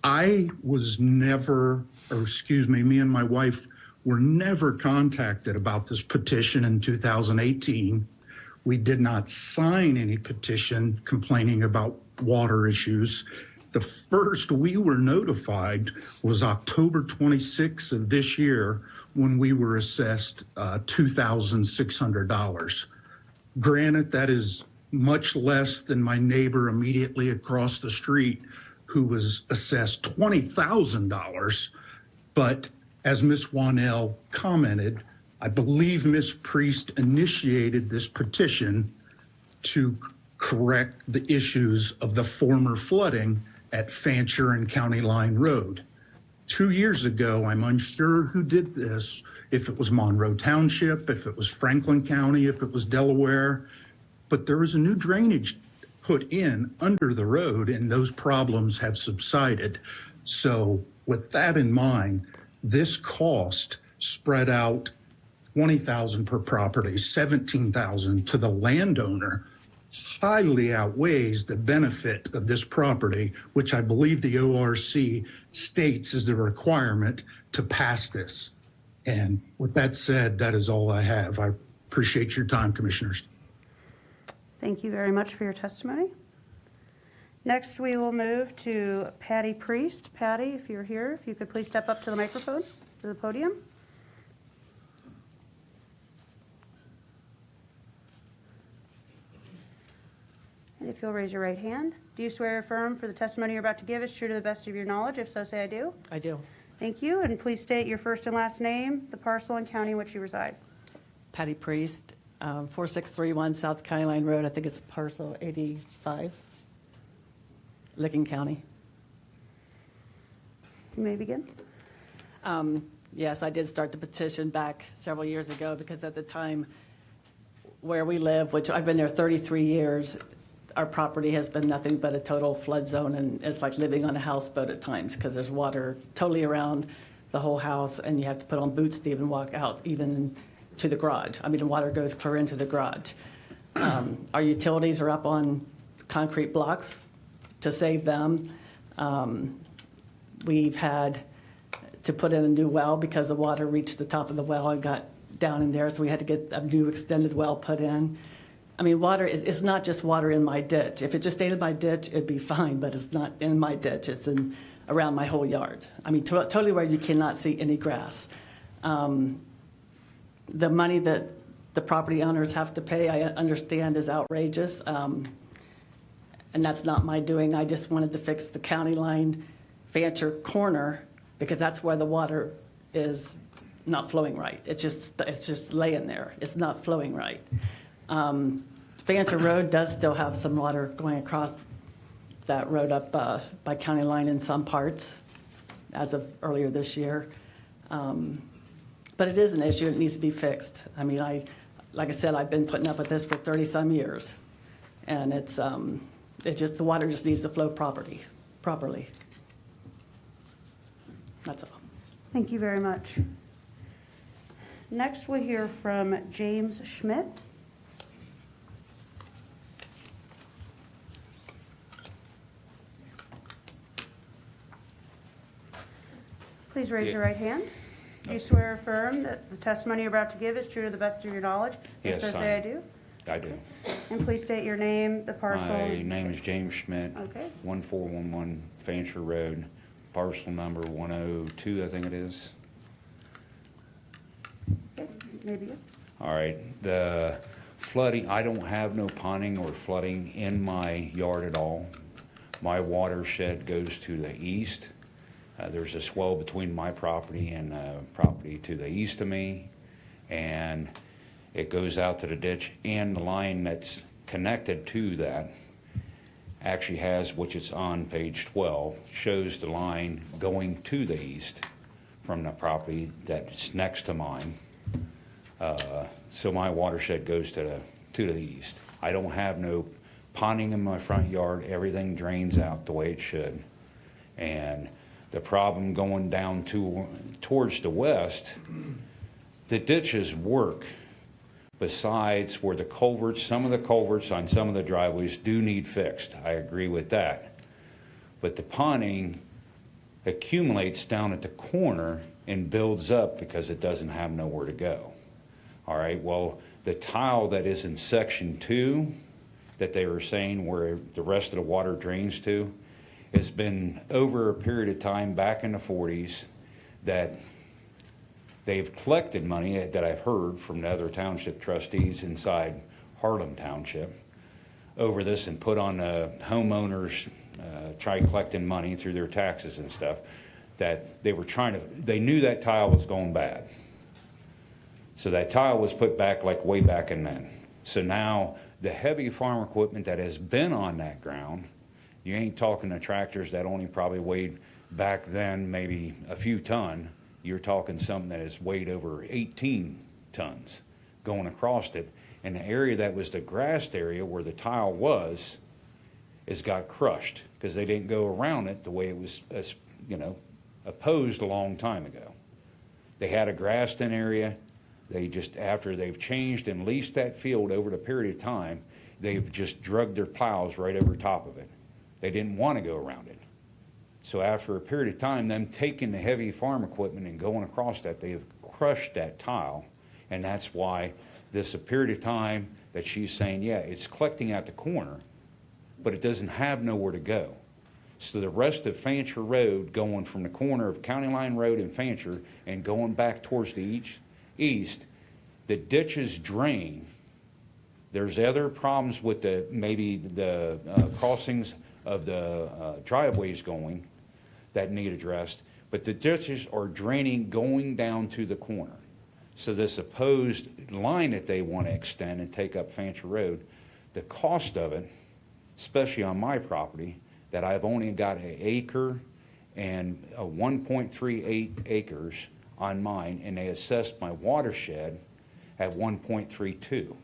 I was never, or excuse me, me and my wife were never contacted about this petition in 2018. We did not sign any petition complaining about water issues. The first we were notified was October 26th of this year when we were assessed $2,600. Granted, that is much less than my neighbor immediately across the street who was assessed $20,000. But as Ms. Wanell commented, I believe Ms. Priest initiated this petition to correct the issues of the former flooding at Fancher and County Line Road. 2 years ago, I'm unsure who did this, if it was Monroe Township, if it was Franklin County, if it was Delaware, but there was a new drainage put in under the road and those problems have subsided. So with that in mind, this cost spread out $20,000 per property, $17,000 to the landowner, highly outweighs the benefit of this property, which I believe the ORC states is the requirement to pass this. And with that said, that is all I have. I appreciate your time, Commissioners. Thank you very much for your testimony. Next, we will move to Patty Priest. Patty, if you're here, if you could please step up to the microphone, to the podium. And if you'll raise your right hand, do you swear or affirm for the testimony you're about to give is true to the best of your knowledge? If so, say I do. I do. Thank you, and please state your first and last name, the parcel and county in which you reside. Patty Priest, 4631 South County Line Road. I think it's parcel 85, Licking County. You may begin. Yes, I did start the petition back several years ago because at the time where we live, which I've been there 33 years, our property has been nothing but a total flood zone, and it's like living on a houseboat at times because there's water totally around the whole house, and you have to put on boots to even walk out, even to the garage. I mean, the water goes clear into the garage. Our utilities are up on concrete blocks to save them. We've had to put in a new well because the water reached the top of the well and got down in there, so we had to get a new extended well put in. I mean, water it's not just water in my ditch. If it just stayed in my ditch, it'd be fine, but it's not in my ditch. It's around my whole yard. I mean, totally where you cannot see any grass. The money that the property owners have to pay, I understand, is outrageous, and that's not my doing. I just wanted to fix the county line Fancher corner because that's where the water is not flowing right. It's just laying there. It's not flowing right. Fancher Road does still have some water going across that road up by county line in some parts as of earlier this year. But it is an issue. It needs to be fixed. I mean, like I said, I've been putting up with this for 30-some years. And the water just needs to flow properly. That's all. Thank you very much. Next, we'll hear from James Schmidt. Please raise your right hand. Do you swear or affirm that the testimony you're about to give is true to the best of your knowledge? Yes, If so, say I do. I do. And please state your name, the parcel. My name is James Schmidt. Okay. 1411 Fancher Road, parcel number 102, I think it is. Okay, maybe you. All right. The flooding, I don't have no ponding or flooding in my yard at all. My watershed goes to the east. There's a swell between my property and property to the east of me, and it goes out to the ditch, and the line that's connected to that actually has, which it's on page 12, shows the line going to the east from the property that's next to mine. So my watershed goes to the east. I don't have no ponding in my front yard. Everything drains out the way it should. And the problem going down towards the west, the ditches work. Besides where the culverts, some of the culverts on some of the driveways do need fixed. I agree with that. But the ponding accumulates down at the corner and builds up because it doesn't have nowhere to go. All right, well, the tile that is in section 2 that they were saying where the rest of the water drains to, it's been over a period of time back in the 40s that they've collected money that I've heard from the other township trustees inside Harlem Township over this and put on homeowners, try collecting money through their taxes and stuff, that they knew that tile was going bad. So that tile was put back like way back in then. So now the heavy farm equipment that has been on that ground, you ain't talking to tractors that only probably weighed back then maybe a few ton. You're talking something that has weighed over 18 tons going across it. And the area that was the grassed area where the tile was is got crushed because they didn't go around it the way it was, opposed a long time ago. They had a grassed in area. They just, after they've changed and leased that field over the period of time, they've just drugged their plows right over top of it. They didn't want to go around it. So after a period of time, them taking the heavy farm equipment and going across that, they have crushed that tile. And that's why this a period of time that she's saying, yeah, it's collecting at the corner, but it doesn't have nowhere to go. So the rest of Fancher Road, going from the corner of County Line Road and Fancher and going back towards the east, the ditches drain. There's other problems with maybe the crossings of the driveways going that need addressed, but the ditches are draining going down to the corner. So this supposed line that they want to extend and take up Fancher Road, the cost of it, especially on my property, that I've only got an acre and 1.38 acres on mine, and they assessed my watershed at 1.32.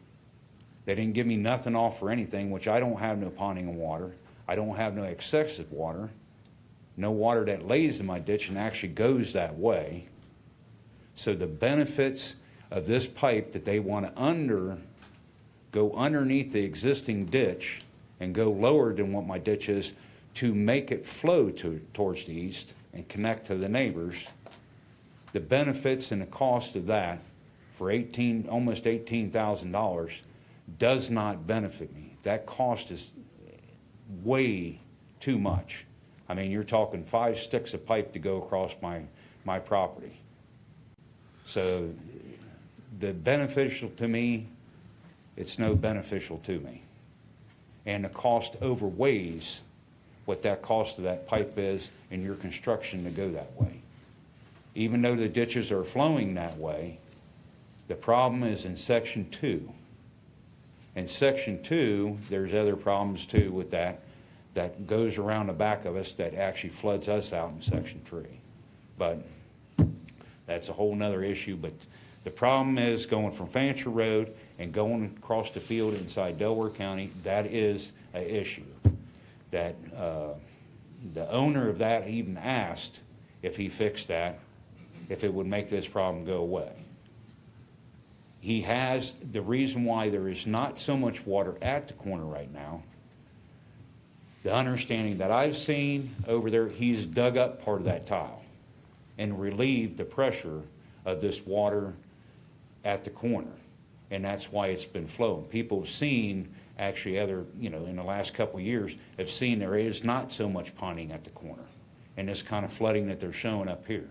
They didn't give me nothing off for anything, which I don't have no ponding of water. I don't have no excessive water, no water that lays in my ditch and actually goes that way. So the benefits of this pipe that they want to go underneath the existing ditch and go lower than what my ditch is to make it flow towards the east and connect to the neighbors, the benefits and the cost of that for almost $18,000 does not benefit me. That cost is way too much. I mean, you're talking 5 sticks of pipe to go across my property. So the beneficial to me, it's no beneficial to me. And the cost overweighs what that cost of that pipe is in your construction to go that way. Even though the ditches are flowing that way, the problem is in Section 2. In Section 2, there's other problems too with that goes around the back of us that actually floods us out in Section 3. But that's a whole nother issue. But the problem is going from Fancher Road and going across the field inside Delaware County, that is an issue. That the owner of that even asked if he fixed that, if it would make this problem go away. He has the reason why there is not so much water at the corner right now. The understanding that I've seen over there, he's dug up part of that tile and relieved the pressure of this water at the corner. And that's why it's been flowing. People have seen, actually in the last couple of years, have seen there is not so much ponding at the corner and this kind of flooding that they're showing up here.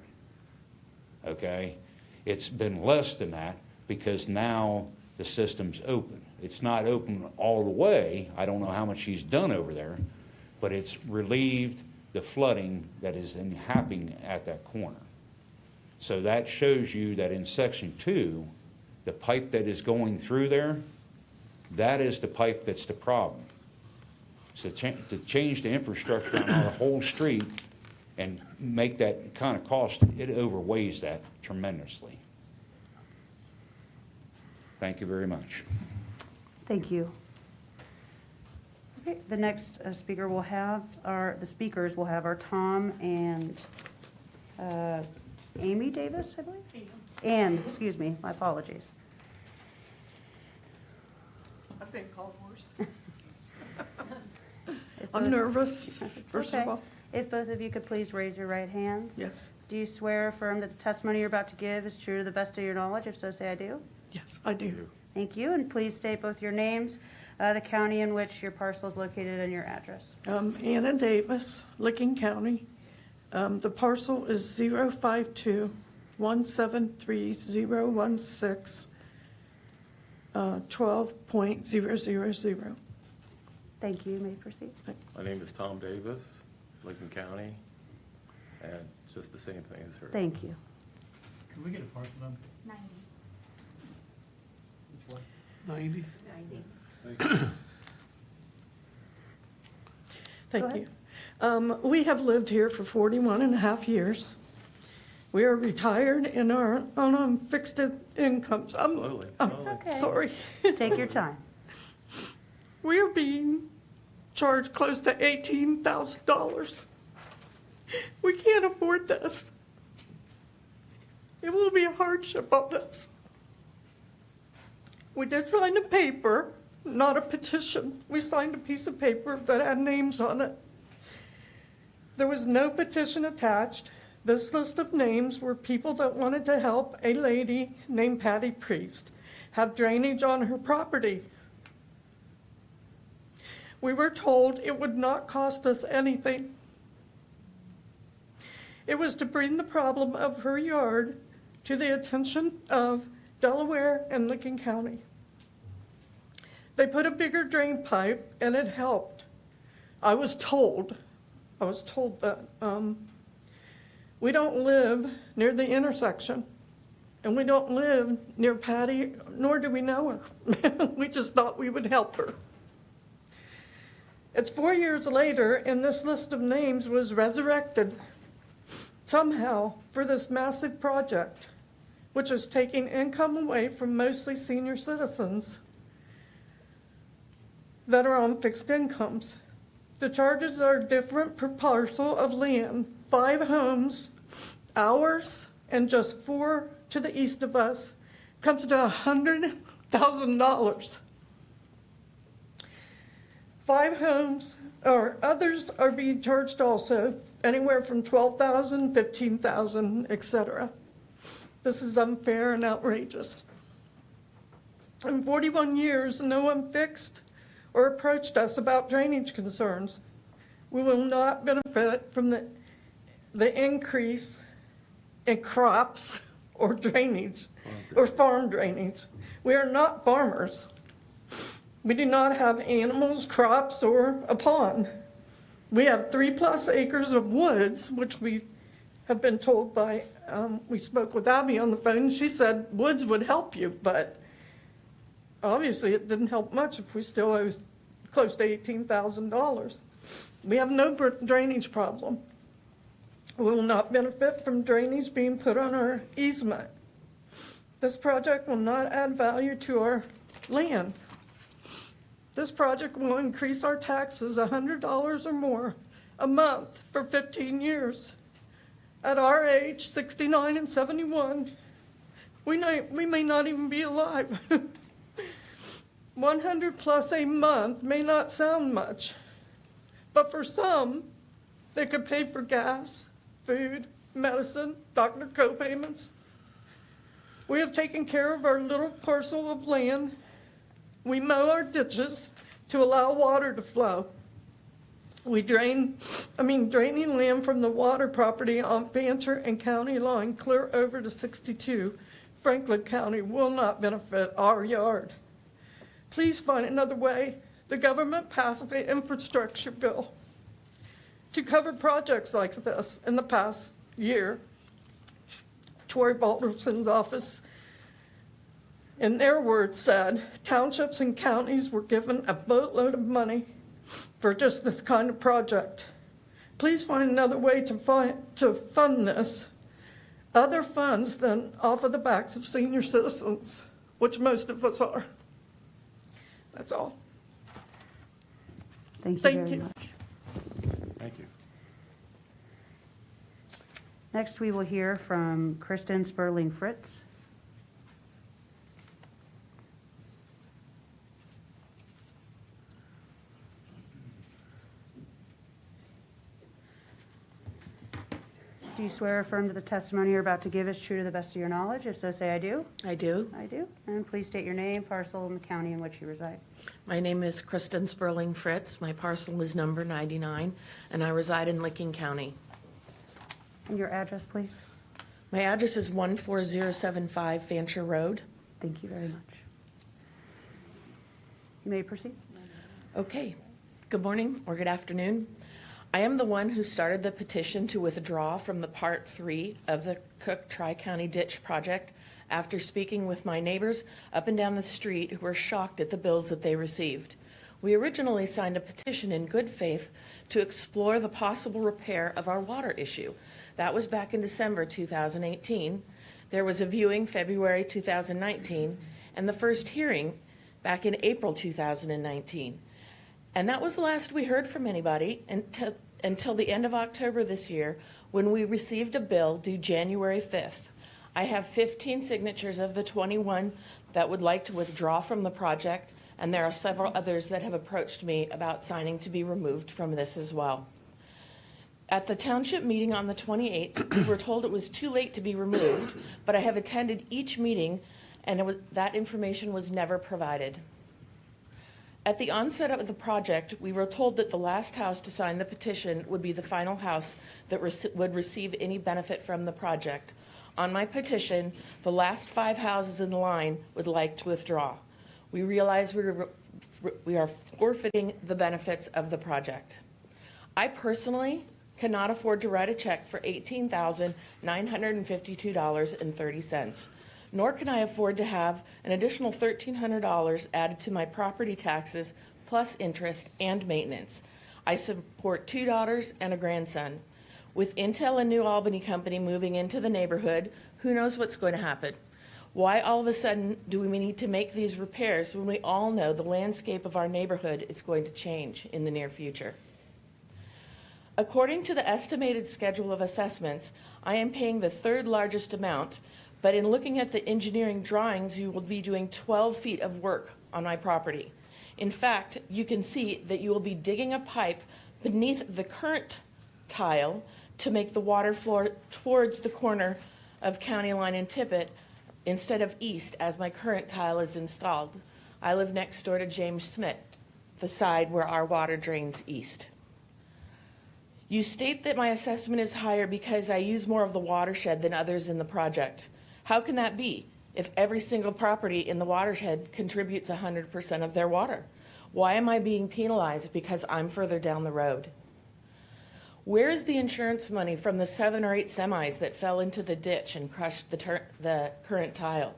Okay? It's been less than that because now the system's open. It's not open all the way. I don't know how much he's done over there, but it's relieved the flooding that is happening at that corner. So that shows you that in Section 2, the pipe that is going through there, that is the pipe that's the problem. So to change the infrastructure on the whole street and make that kind of cost, it overweighs that tremendously. Thank you very much. Thank you. Okay, the next speakers will have are Tom and Amy Davis, I believe? Ann, excuse me, my apologies. I've been called worse. I'm nervous, first of all. If both of you could please raise your right hands. Yes, Do you swear or affirm that the testimony you're about to give is true to the best of your knowledge? If so, say I do. yes, I do. Thank you, and please state both your names, the county in which your parcel is located, and your address. Anna Davis, Licking County. The parcel is 052-173-016, 12.000. Thank you. You may proceed. My name is Tom Davis, Licking County, and just the same thing as her. Thank you. Can we get a parcel number? 90. 90? 90. Thank you. We have lived here for 41 and a half years. We are retired and are on fixed incomes. Slowly. It's okay. Sorry. Take your time. We are being charged close to $18,000. We can't afford this. It will be a hardship on us. We did sign a paper, not a petition. We signed a piece of paper that had names on it. There was no petition attached. This list of names were people that wanted to help a lady named Patty Priest have drainage on her property. We were told it would not cost us anything. It was to bring the problem of her yard to the attention of Delaware and Licking County. They put a bigger drain pipe and it helped. I was told that we don't live near the intersection and we don't live near Patty, nor do we know her. We just thought we would help her. It's 4 years later and this list of names was resurrected somehow for this massive project, which is taking income away from mostly senior citizens that are on fixed incomes. The charges are different per parcel of land, 5 homes, ours, and just 4 to the east of us, comes to $100,000. 5 homes, or others are being charged also, anywhere from $12,000, $15,000, etc. This is unfair and outrageous. In 41 years, no one fixed or approached us about drainage concerns. We will not benefit from the increase in crops or drainage or farm drainage. We are not farmers. We do not have animals, crops, or a pond. We have 3+ acres of woods, which we have been told by, we spoke with Abby on the phone. She said woods would help you, but obviously it didn't help much if we still owe close to $18,000. We have no drainage problem. We will not benefit from drainage being put on our easement. This project will not add value to our land. This project will increase our taxes $100 or more a month for 15 years. At our age, 69 and 71, we may not even be alive. 100+ a month may not sound much, but for some, they could pay for gas, food, medicine, doctor co-payments. We have taken care of our little parcel of land. We mow our ditches to allow water to flow. We draining land from the water property on Fancher and County line clear over to 62. Franklin County will not benefit our yard. Please find another way. The government passed the infrastructure bill to cover projects like this in the past year. Troy Balderson's office, in their words, said townships and counties were given a boatload of money for just this kind of project. Please find another way to fund this, other funds than off of the backs of senior citizens, which most of us are. That's all. Thank you Thank very you. much. Thank you. Next, we will hear from Kristen Sperling Fritz. Do you swear or affirm that the testimony you're about to give is true to the best of your knowledge? If so, say I do. I do. I do. And please state your name, parcel, and the county in which you reside. My name is Kristen Sperling Fritz. My parcel is number 99, and I reside in Licking County. And your address, please. My address is 14075 Fancher Road. Thank you very much. You may proceed. Okay. Good morning or good afternoon. I am the one who started the petition to withdraw from the Part 3 of the Cook Tri-County Ditch Project after speaking with my neighbors up and down the street who were shocked at the bills that they received. We originally signed a petition in good faith to explore the possible repair of our water issue. That was back in December 2018. There was a viewing February 2019, and the first hearing back in April 2019. And that was the last we heard from anybody until the end of October this year, when we received a bill due January 5th. I have 15 signatures of the 21 that would like to withdraw from the project, and there are several others that have approached me about signing to be removed from this as well. At the township meeting on the 28th, we were told it was too late to be removed, but I have attended each meeting, and that information was never provided. At the onset of the project, we were told that the last house to sign the petition would be the final house that would receive any benefit from the project. On my petition, the last 5 houses in the line would like to withdraw. We realize we are forfeiting the benefits of the project. I personally cannot afford to write a check for $18,952.30. Nor can I afford to have an additional $1,300 added to my property taxes, plus interest and maintenance. I support 2 daughters and a grandson. With Intel and New Albany Company moving into the neighborhood, who knows what's going to happen? Why all of a sudden do we need to make these repairs when we all know the landscape of our neighborhood is going to change in the near future? According to the estimated schedule of assessments, I am paying the third largest amount, but in looking at the engineering drawings, you will be doing 12 feet of work on my property. In fact, you can see that you will be digging a pipe beneath the current tile to make the water flow towards the corner of County Line and Tippett instead of east as my current tile is installed. I live next door to James Smith, the side where our water drains east. You state that my assessment is higher because I use more of the watershed than others in the project. How can that be if every single property in the watershed contributes 100% of their water? Why am I being penalized because I'm further down the road? Where is the insurance money from the 7 or 8 semis that fell into the ditch and crushed the current tile?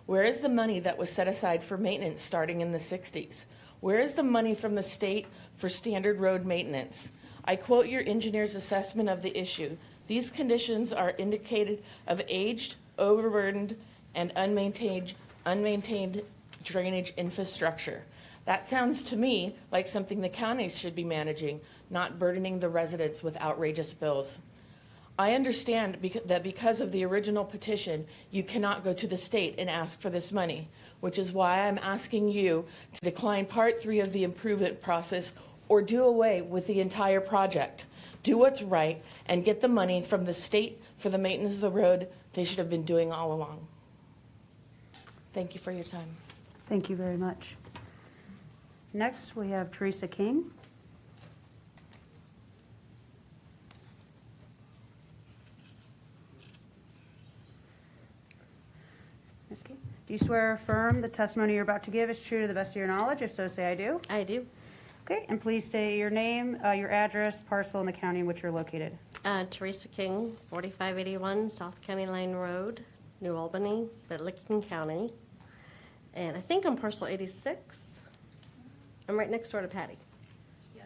Where is the money that was set aside for maintenance starting in the 60s? Where is the money from the state for standard road maintenance? I quote your engineer's assessment of the issue. These conditions are indicated of aged, overburdened, and unmaintained drainage infrastructure. That sounds to me like something the counties should be managing, not burdening the residents with outrageous bills. I understand that because of the original petition, you cannot go to the state and ask for this money, which is why I'm asking you to decline Part 3 of the improvement process or do away with the entire project. Do what's right and get the money from the state for the maintenance of the road they should have been doing all along. Thank you for your time. Thank you very much. Next, we have Teresa King. Ms. King, do you swear or affirm the testimony you're about to give is true to the best of your knowledge? If so, say I do. I do. Okay, and please state your name, your address, parcel, and the county in which you're located. Teresa King, 4581 South County Line Road, New Albany, but Licking County. And I think I'm parcel 86. I'm right next door to Patty. Yes.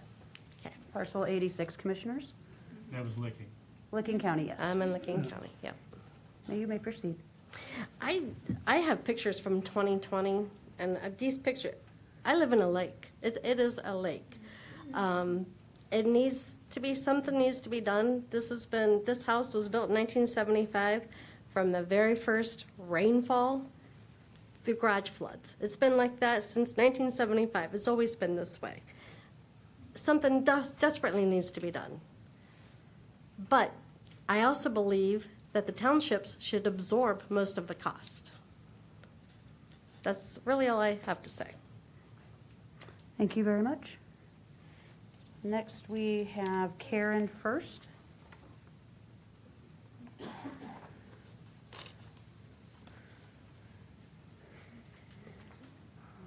Okay, parcel 86, commissioners. That was Licking. Licking County, yes. I'm in Licking County, yep. Now you may proceed. I have pictures from 2020, and these pictures, I live in a lake. It is a lake. It needs to be, something needs to be done. This house was built in 1975. From the very first rainfall, the garage floods. It's been like that since 1975. It's always been this way. Something desperately needs to be done. But I also believe that the townships should absorb most of the cost. That's really all I have to say. Thank you very much. Next, we have Karen first.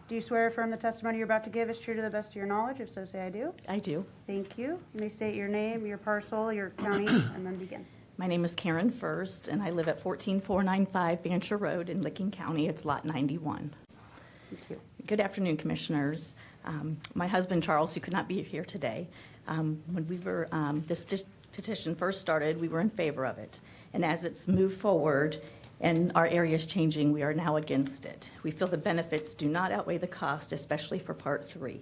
Do you swear or affirm the testimony you're about to give is true to the best of your knowledge? If so, say I do. I do. Thank you. You may state your name, your parcel, your county, and then begin. My name is Karen First, and I live at 14495 Fancher Road in Licking County. It's lot 91. Thank you. Good afternoon, commissioners. My husband, Charles, who could not be here today, when this petition first started, we were in favor of it. And as it's moved forward and our area is changing, we are now against it. We feel the benefits do not outweigh the cost, especially for Part 3.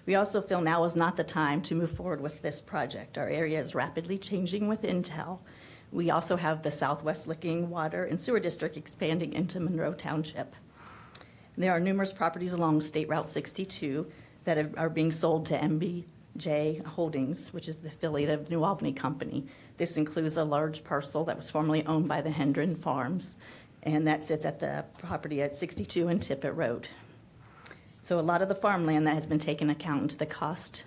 We also feel now is not the time to move forward with this project. Our area is rapidly changing with Intel. We also have the Southwest Licking Water and Sewer District expanding into Monroe Township. There are numerous properties along State Route 62 that are being sold to MBJ Holdings, which is the affiliate of New Albany Company. This includes a large parcel that was formerly owned by the Hendren Farms, and that sits at the property at 62 and Tippett Road. So a lot of the farmland that has been taken account into the cost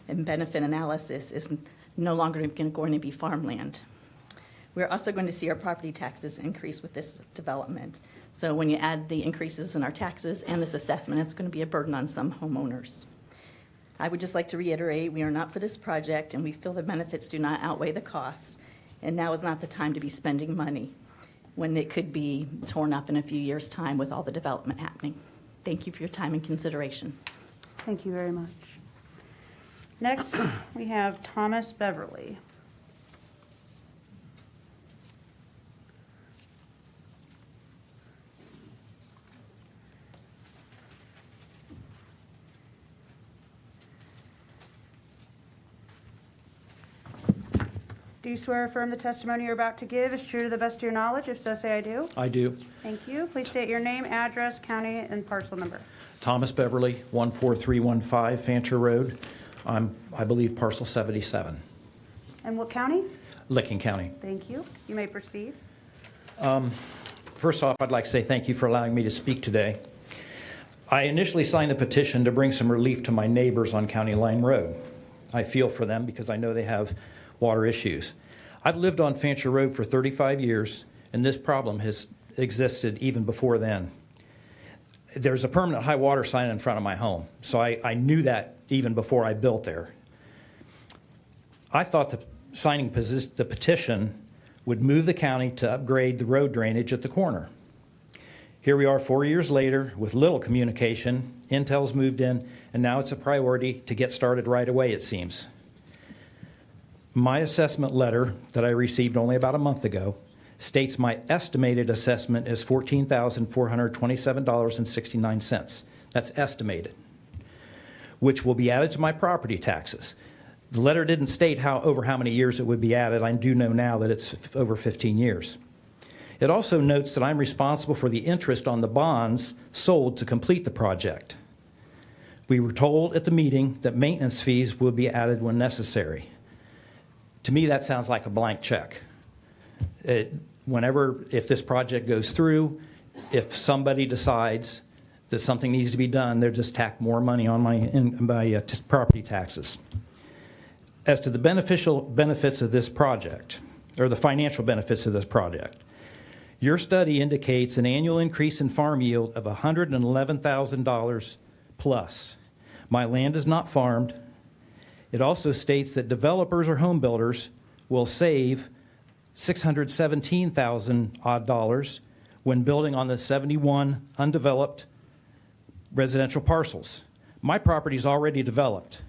and benefit analysis is no longer going to be farmland. We're also going to see our property taxes increase with this development. So when you add the increases in our taxes and this assessment, it's going to be a burden on some homeowners. I would just like to reiterate, we are not for this project, and we feel the benefits do not outweigh the costs. And now is not the time to be spending money when it could be torn up in a few years' time with all the development happening. Thank you for your time and consideration. Thank you very much. Next, we have Thomas Beverly. Do you swear or affirm the testimony you're about to give is true to the best of your knowledge? If so, say I do. I do. Thank you. Please state your name, address, county, and parcel number. Thomas Beverly, 14315 Fancher Road. I believe parcel 77, And what county? Licking County. Thank you. You may proceed. First off, I'd like to say thank you for allowing me to speak today. I initially signed a petition to bring some relief to my neighbors on County Line Road. I feel for them because I know they have water issues. I've lived on Fancher Road for 35 years, and this problem has existed even before then. There's a permanent high water sign in front of my home, so I knew that even before I built there. I thought that signing the petition would move the county to upgrade the road drainage at the corner. Here we are 4 years later with little communication. Intel's moved in, and now it's a priority to get started right away, it seems. My assessment letter that I received only about a month ago states my estimated assessment is $14,427.69. That's estimated, which will be added to my property taxes. The letter didn't state over how many years it would be added. I do know now that it's over 15 years. It also notes that I'm responsible for the interest on the bonds sold to complete the project. We were told at the meeting that maintenance fees will be added when necessary. To me, that sounds like a blank check. If this project goes through, if somebody decides that something needs to be done, they'll just tack more money on my property taxes. As to the benefits of this project, or the financial benefits of this project, your study indicates an annual increase in farm yield of $111,000 plus. My land is not farmed. It also states that developers or home builders will save $617,000 odd when building on the 71 undeveloped residential parcels. My property is already developed.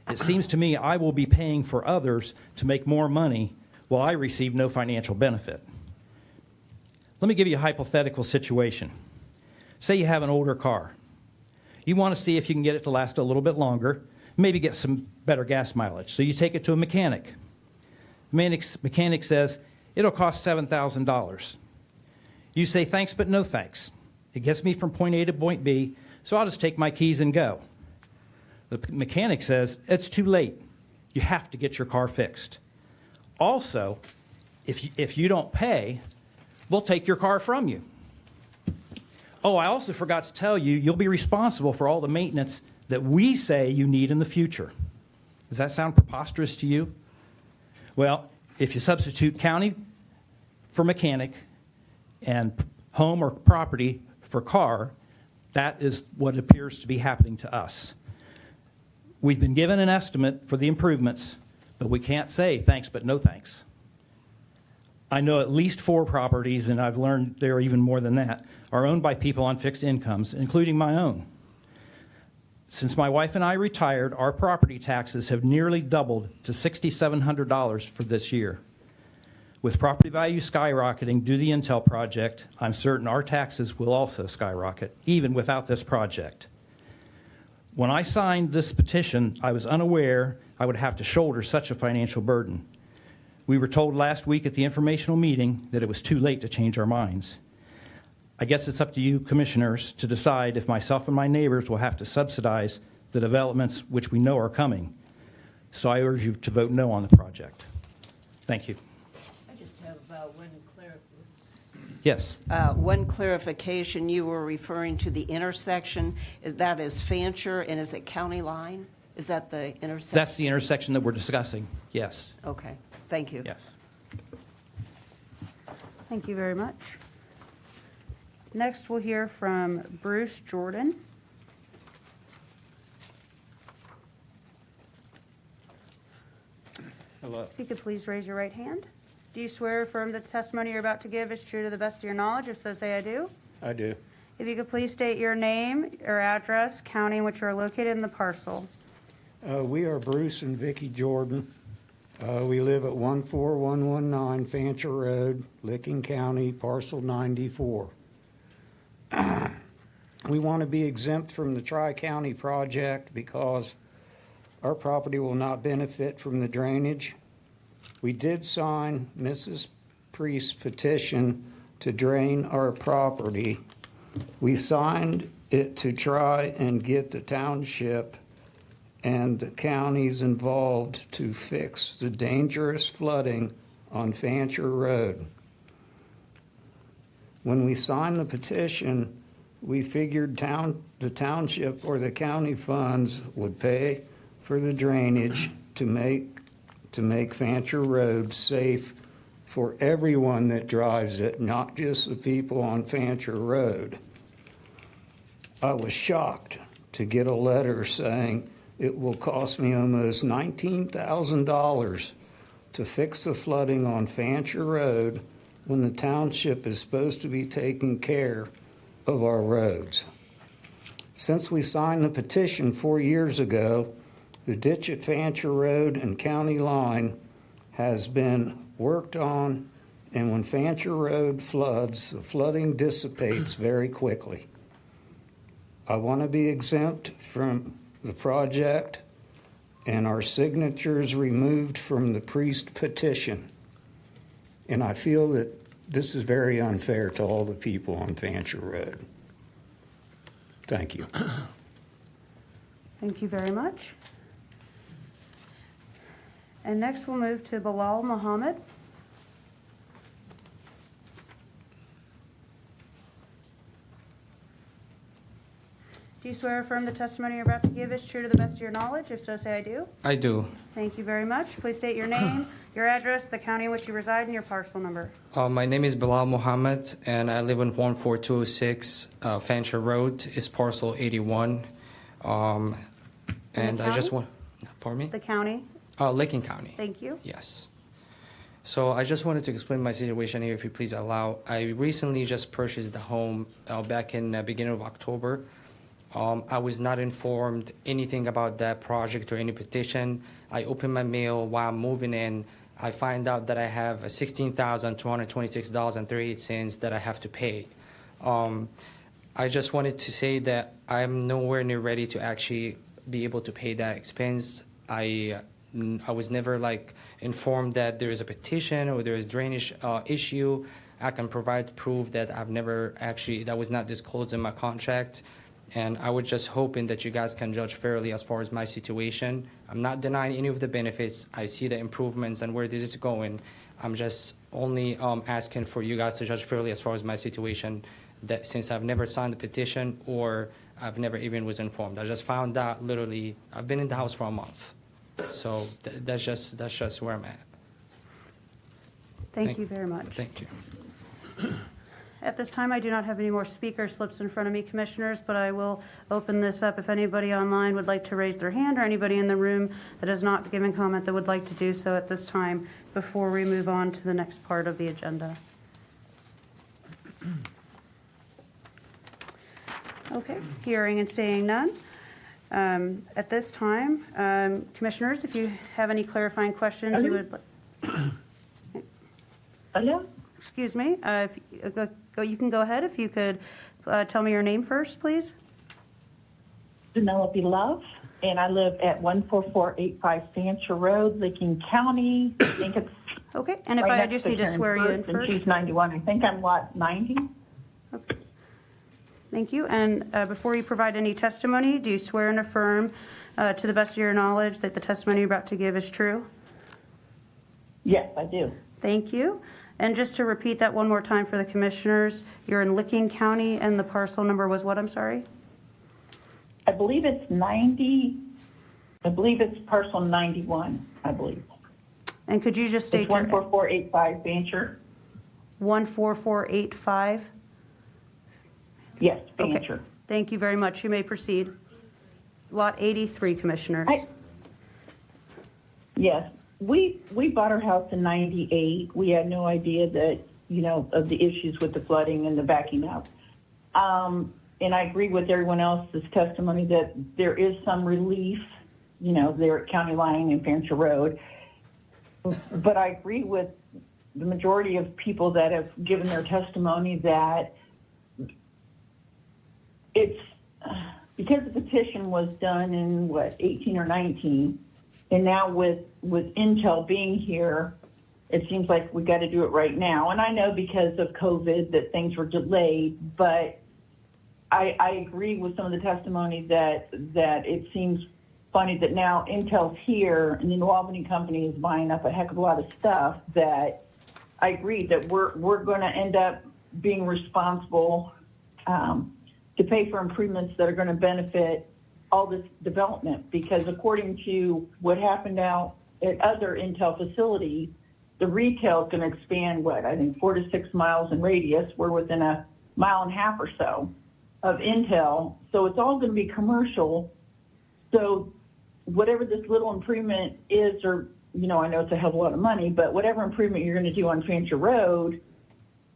It seems to me I will be paying for others to make more money while I receive no financial benefit. Let me give you a hypothetical situation. Say you have an older car. You want to see if you can get it to last a little bit longer, maybe get some better gas mileage. So you take it to a mechanic. The mechanic says, it'll cost $7,000. You say, thanks, but no thanks. It gets me from point A to point B, so I'll just take my keys and go. The mechanic says, it's too late. You have to get your car fixed. Also, if you don't pay, we'll take your car from you. Oh, I also forgot to tell you, you'll be responsible for all the maintenance that we say you need in the future. Does that sound preposterous to you? Well, if you substitute county for mechanic and home or property for car, that is what appears to be happening to us. We've been given an estimate for the improvements, but we can't say thanks but no thanks. I know at least 4 properties, and I've learned there are even more than that, are owned by people on fixed incomes, including my own. Since my wife and I retired, our property taxes have nearly doubled to $6,700 for this year. With property value skyrocketing due to the Intel project, I'm certain our taxes will also skyrocket, even without this project. When I signed this petition, I was unaware I would have to shoulder such a financial burden. We were told last week at the informational meeting that it was too late to change our minds. I guess it's up to you, commissioners, to decide if myself and my neighbors will have to subsidize the developments which we know are coming. So I urge you to vote no on the project. Thank you. I just have Yes. one clarification. You were referring to the intersection. That is Fancher, and is it County Line? Is that the intersection? That's the intersection that we're discussing, yes. Okay, thank you. Yes. Thank you very much. Next, we'll hear from Bruce Jordan. Hello. If you could please raise your right hand. Do you swear or affirm that the testimony you're about to give is true to the best of your knowledge? If so, say I do. I do. If you could please state your name, your address, county in which you are located, in the parcel. We are Bruce and Vicki Jordan. We live at 14119 Fancher Road, Licking County, parcel 94. We want to be exempt from the Tri-County project because our property will not benefit from the drainage. We did sign Mrs. Priest's petition to drain our property. We signed it to try and get the township and the counties involved to fix the dangerous flooding on Fancher Road. When we signed the petition, we figured the township or the county funds would pay for the drainage to make Fancher Road safe for everyone that drives it, not just the people on Fancher Road. I was shocked to get a letter saying it will cost me almost $19,000 to fix the flooding on Fancher Road when the township is supposed to be taking care of our roads. Since we signed the petition 4 years ago, the ditch at Fancher Road and County Line has been worked on, and when Fancher Road floods, the flooding dissipates very quickly. I want to be exempt from the project and our signatures removed from the Priest petition. And I feel that this is very unfair to all the people on Fancher Road. Thank you. Thank you very much. And next we'll move to Bilal Muhammad. Do you swear or affirm the testimony you're about to give is true to the best of your knowledge? If so, say I do. I do. Thank you very much. Please state your name, your address, the county in which you reside, and your parcel number. My name is Bilal Muhammad, and I live in 14206 Fancher Road. It's parcel 81. And I just want, pardon me? The county. Licking County. Thank you. Yes. So I just wanted to explain my situation here, if you please allow. I recently just purchased the home back in the beginning of October. I was not informed anything about that project or any petition. I opened my mail while I'm moving in. I find out that I have $16,226.38 that I have to pay. I just wanted to say that I'm nowhere near ready to actually be able to pay that expense. I was never informed that there is a petition or there is drainage issue. I can provide proof that I've never actually, that was not disclosed in my contract. And I was just hoping that you guys can judge fairly as far as my situation. I'm not denying any of the benefits. I see the improvements and where this is going. I'm just only asking for you guys to judge fairly as far as my situation, that since I've never signed the petition or I've never even was informed. I just found out literally, I've been in the house for a month. So that's just where I'm at. Thank you very much. Thank you. At this time, I do not have any more speaker slips in front of me, Commissioners, but I will open this up if anybody online would like to raise their hand or anybody in the room that has not given comment that would like to do so at this time before we move on to the next part of the agenda. Okay, hearing and seeing none. At this time, Commissioners, if you have any clarifying questions you would like. Hello? Excuse me, you can go ahead. If you could tell me your name first, please. Penelope Love, and I live at 14485 Fancher Road, Licking County. I think it's okay. And if I just need to swear you in first. She's 91. I think I'm lot 90. Okay. Thank you. And before you provide any testimony, do you swear and affirm to the best of your knowledge that the testimony you're about to give is true? Yes, I do. Thank you. And just to repeat that one more time for the Commissioners, you're in Licking County and the parcel number was what, I'm sorry? I believe it's 90. I believe it's parcel 91, I believe. And could you just state it's 14485 Fancher. 14485? Yes, Fancher. Okay. Thank you very much. You may proceed. Lot 83, Commissioners. Yes. We bought our house in 98. We had no idea that, of the issues with the flooding and the backing up. And I agree with everyone else's testimony that there is some relief, there at County Line and Fancher Road. But I agree with the majority of people that have given their testimony that it's because the petition was done in 18 or 19, And now with Intel being here, it seems like we got to do it right now. And I know because of COVID that things were delayed, but I agree with some of the testimony that it seems funny that now Intel's here and the New Albany company is buying up a heck of a lot of stuff that I agree that we're going to end up being responsible to pay for improvements that are going to benefit all this development, because according to what happened out at other Intel facilities, the retail is going to expand, I think 4 to 6 miles in radius. We're within a mile and a half or so of Intel. So it's all going to be commercial. So whatever this little improvement is, or, I know it's a hell of a lot of money, but whatever improvement you're going to do on Fancher Road,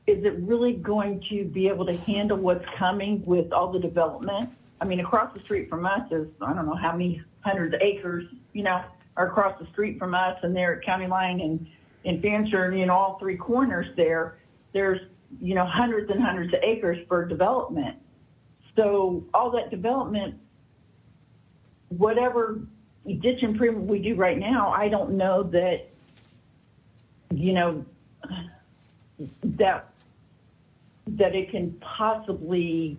is it really going to be able to handle what's coming with all the development? I mean, across the street from us is, I don't know how many hundreds of acres, are across the street from us, and they're at County Line and in Fancher, all 3 corners there's, hundreds and hundreds of acres for development. So all that development, whatever ditch improvement we do right now, I don't know that, that it can possibly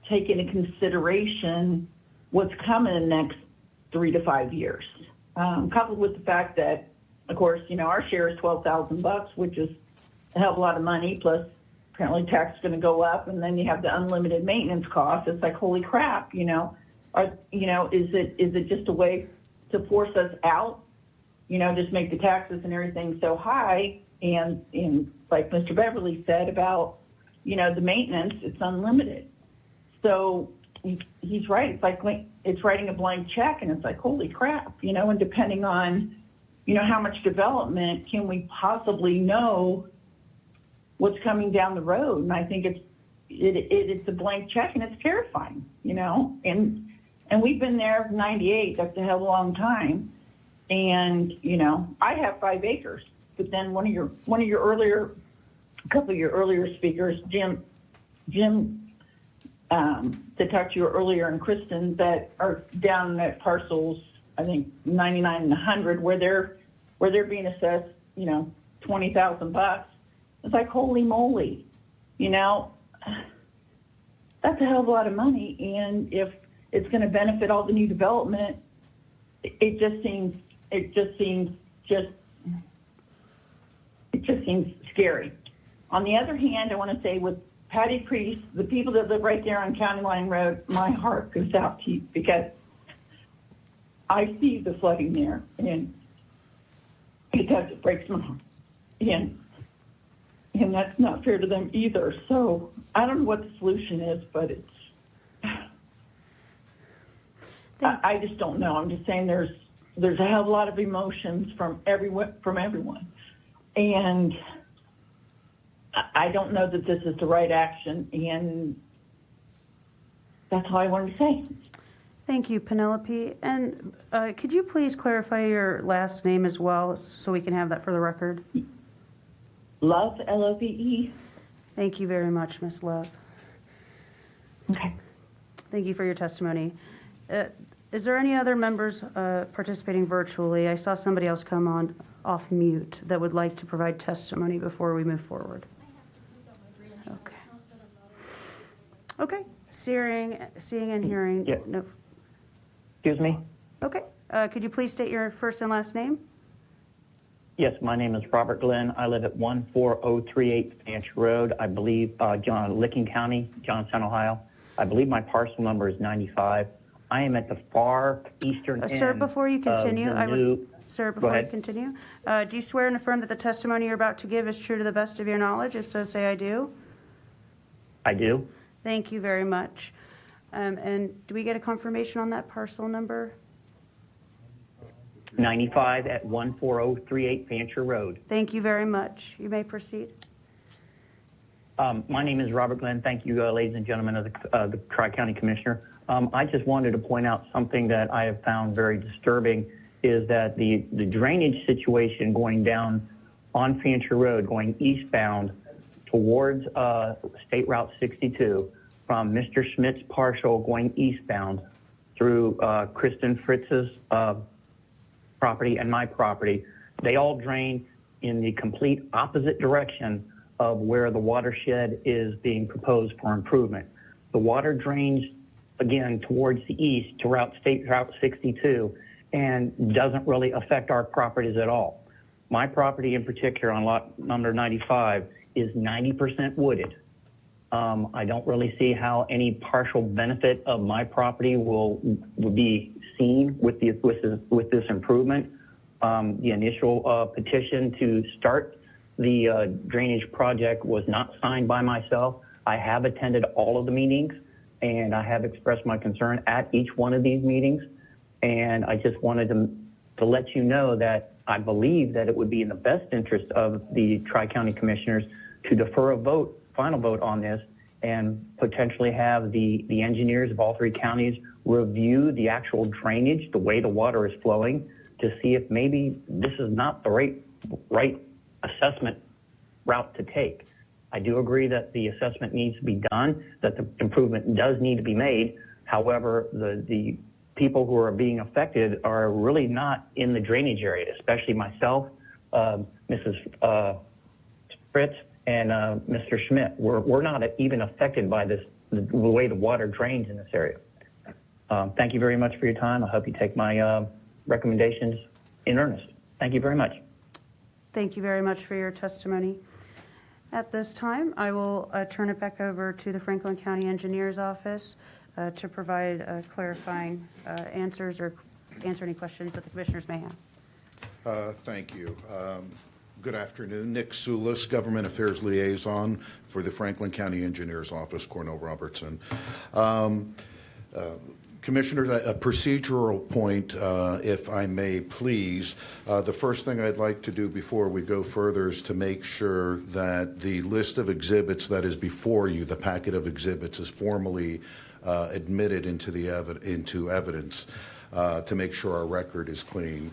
take into consideration what's coming in the next 3 to 5 years. Coupled with the fact that, of course, our share is $12,000, which is a hell of a lot of money, plus apparently tax is going to go up, and then you have the unlimited maintenance costs. It's like, holy crap, is it just a way to force us out, just make the taxes and everything so high, and like Mr. Beverly said about, the maintenance, it's unlimited. So he's right. It's like it's writing a blank check, and it's like, holy crap, and depending on, how much development can we possibly know what's coming down the road. And I think it's a blank check, and it's terrifying, and we've been there since '98. That's a hell of a long time. And, I have 5 acres, but then a couple of your earlier speakers, Jim, that talked to you earlier, and Kristen, that are down at parcels, I think 99 and 100, where they're being assessed, $20,000. It's like, holy moly, that's a hell of a lot of money. And if it's going to benefit all the new development, it just seems scary. On the other hand, I want to say with Patty Priest, the people that live right there on County Line Road, my heart goes out to you, because I see the flooding there, and it breaks my heart. And that's not fair to them either. So I don't know what the solution is, but I just don't know. I'm just saying there's a hell of a lot of emotions from everyone. And I don't know that this is the right action, and that's all I wanted to say. Thank you, Penelope. And could you please clarify your last name as well, so we can have that for the record? Love, L-O-V-E. Thank you very much, Ms. Love. Okay. Thank you for your testimony. Is there any other members participating virtually? I saw somebody else come on off mute that would like to provide testimony before we move forward. Okay. Okay. Seeing and hearing. Yeah. No. Excuse me? Okay. Could you please state your first and last name? Yes, my name is Robert Glenn. I live at 14038 Fancher Road, I believe, Licking County, Johnstown, Ohio. I believe my parcel number is 95. I am at the far eastern end. Sir, before you continue, Go ahead. Do you swear and affirm that the testimony you're about to give is true to the best of your knowledge? If so, say I do. I do. Thank you very much. And do we get a confirmation on that parcel number? 95 at 14038 Fancher Road. Thank you very much. You may proceed. My name is Robert Glenn. Thank you, ladies and gentlemen of the Tri-County Commissioner. I just wanted to point out something that I have found very disturbing, is that the drainage situation going down on Fancher Road, going eastbound towards State Route 62, from Mr. Schmidt's parcel going eastbound through Kristen Fritz's property and my property, they all drain in the complete opposite direction of where the watershed is being proposed for improvement. The water drains, again, towards the east to State Route 62 and doesn't really affect our properties at all. My property in particular on lot number 95 is 90% wooded. I don't really see how any partial benefit of my property will be seen with this improvement. The initial petition to start the drainage project was not signed by myself. I have attended all of the meetings, and I have expressed my concern at each one of these meetings. And I just wanted to let you know that I believe that it would be in the best interest of the Tri-County Commissioners to defer a final vote on this, and potentially have the engineers of all three counties review the actual drainage, the way the water is flowing, to see if maybe this is not the right assessment route to take. I do agree that the assessment needs to be done, that the improvement does need to be made. However, the people who are being affected are really not in the drainage area, especially myself, Mrs. Fritz, and Mr. Schmidt. We're not even affected by the way the water drains in this area. Thank you very much for your time. I hope you take my recommendations in earnest. Thank you very much. Thank you very much for your testimony. At this time, I will turn it back over to the Franklin County Engineer's Office to provide clarifying answers or answer any questions that the commissioners may have. Thank you. Good afternoon. Nick Soulis, Government Affairs Liaison for the Franklin County Engineer's Office, Cornell Robertson. Commissioners, a procedural point, if I may please. The first thing I'd like to do before we go further is to make sure that the list of exhibits that is before you, the packet of exhibits, is formally admitted into evidence to make sure our record is clean.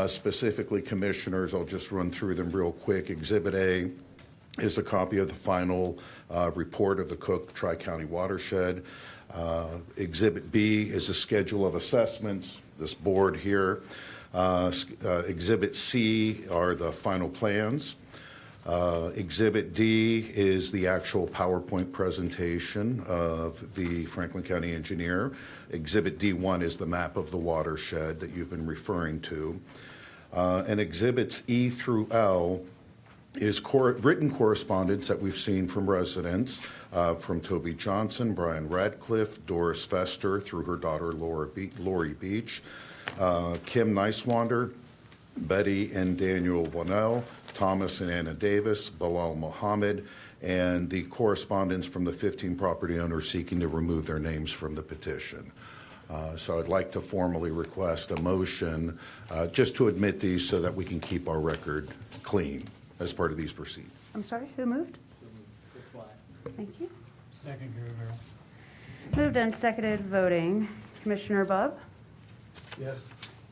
Specifically, Commissioners, I'll just run through them real quick. Exhibit A is a copy of the final report of the Cook Tri-County Watershed. Exhibit B is a schedule of assessments, this board here. Exhibit C are the final plans. Exhibit D is the actual PowerPoint presentation of the Franklin County engineer. Exhibit D1 is the map of the watershed that you've been referring to. And exhibits E through L is written correspondence that we've seen from residents, from Toby Johnson, Brian Radcliffe, Doris Fester, through her daughter Lori Beach, Kim Nicewander, Betty and Daniel Wannell, Thomas and Anna Davis, Bilal Mohammed, and the correspondence from the 15 property owners seeking to remove their names from the petition. So I'd like to formally request a motion just to admit these so that we can keep our record clean as part of these proceedings. I'm sorry, who moved? Thank you. Second, Rivera. Moved and seconded voting. Commissioner Bubb? Yes.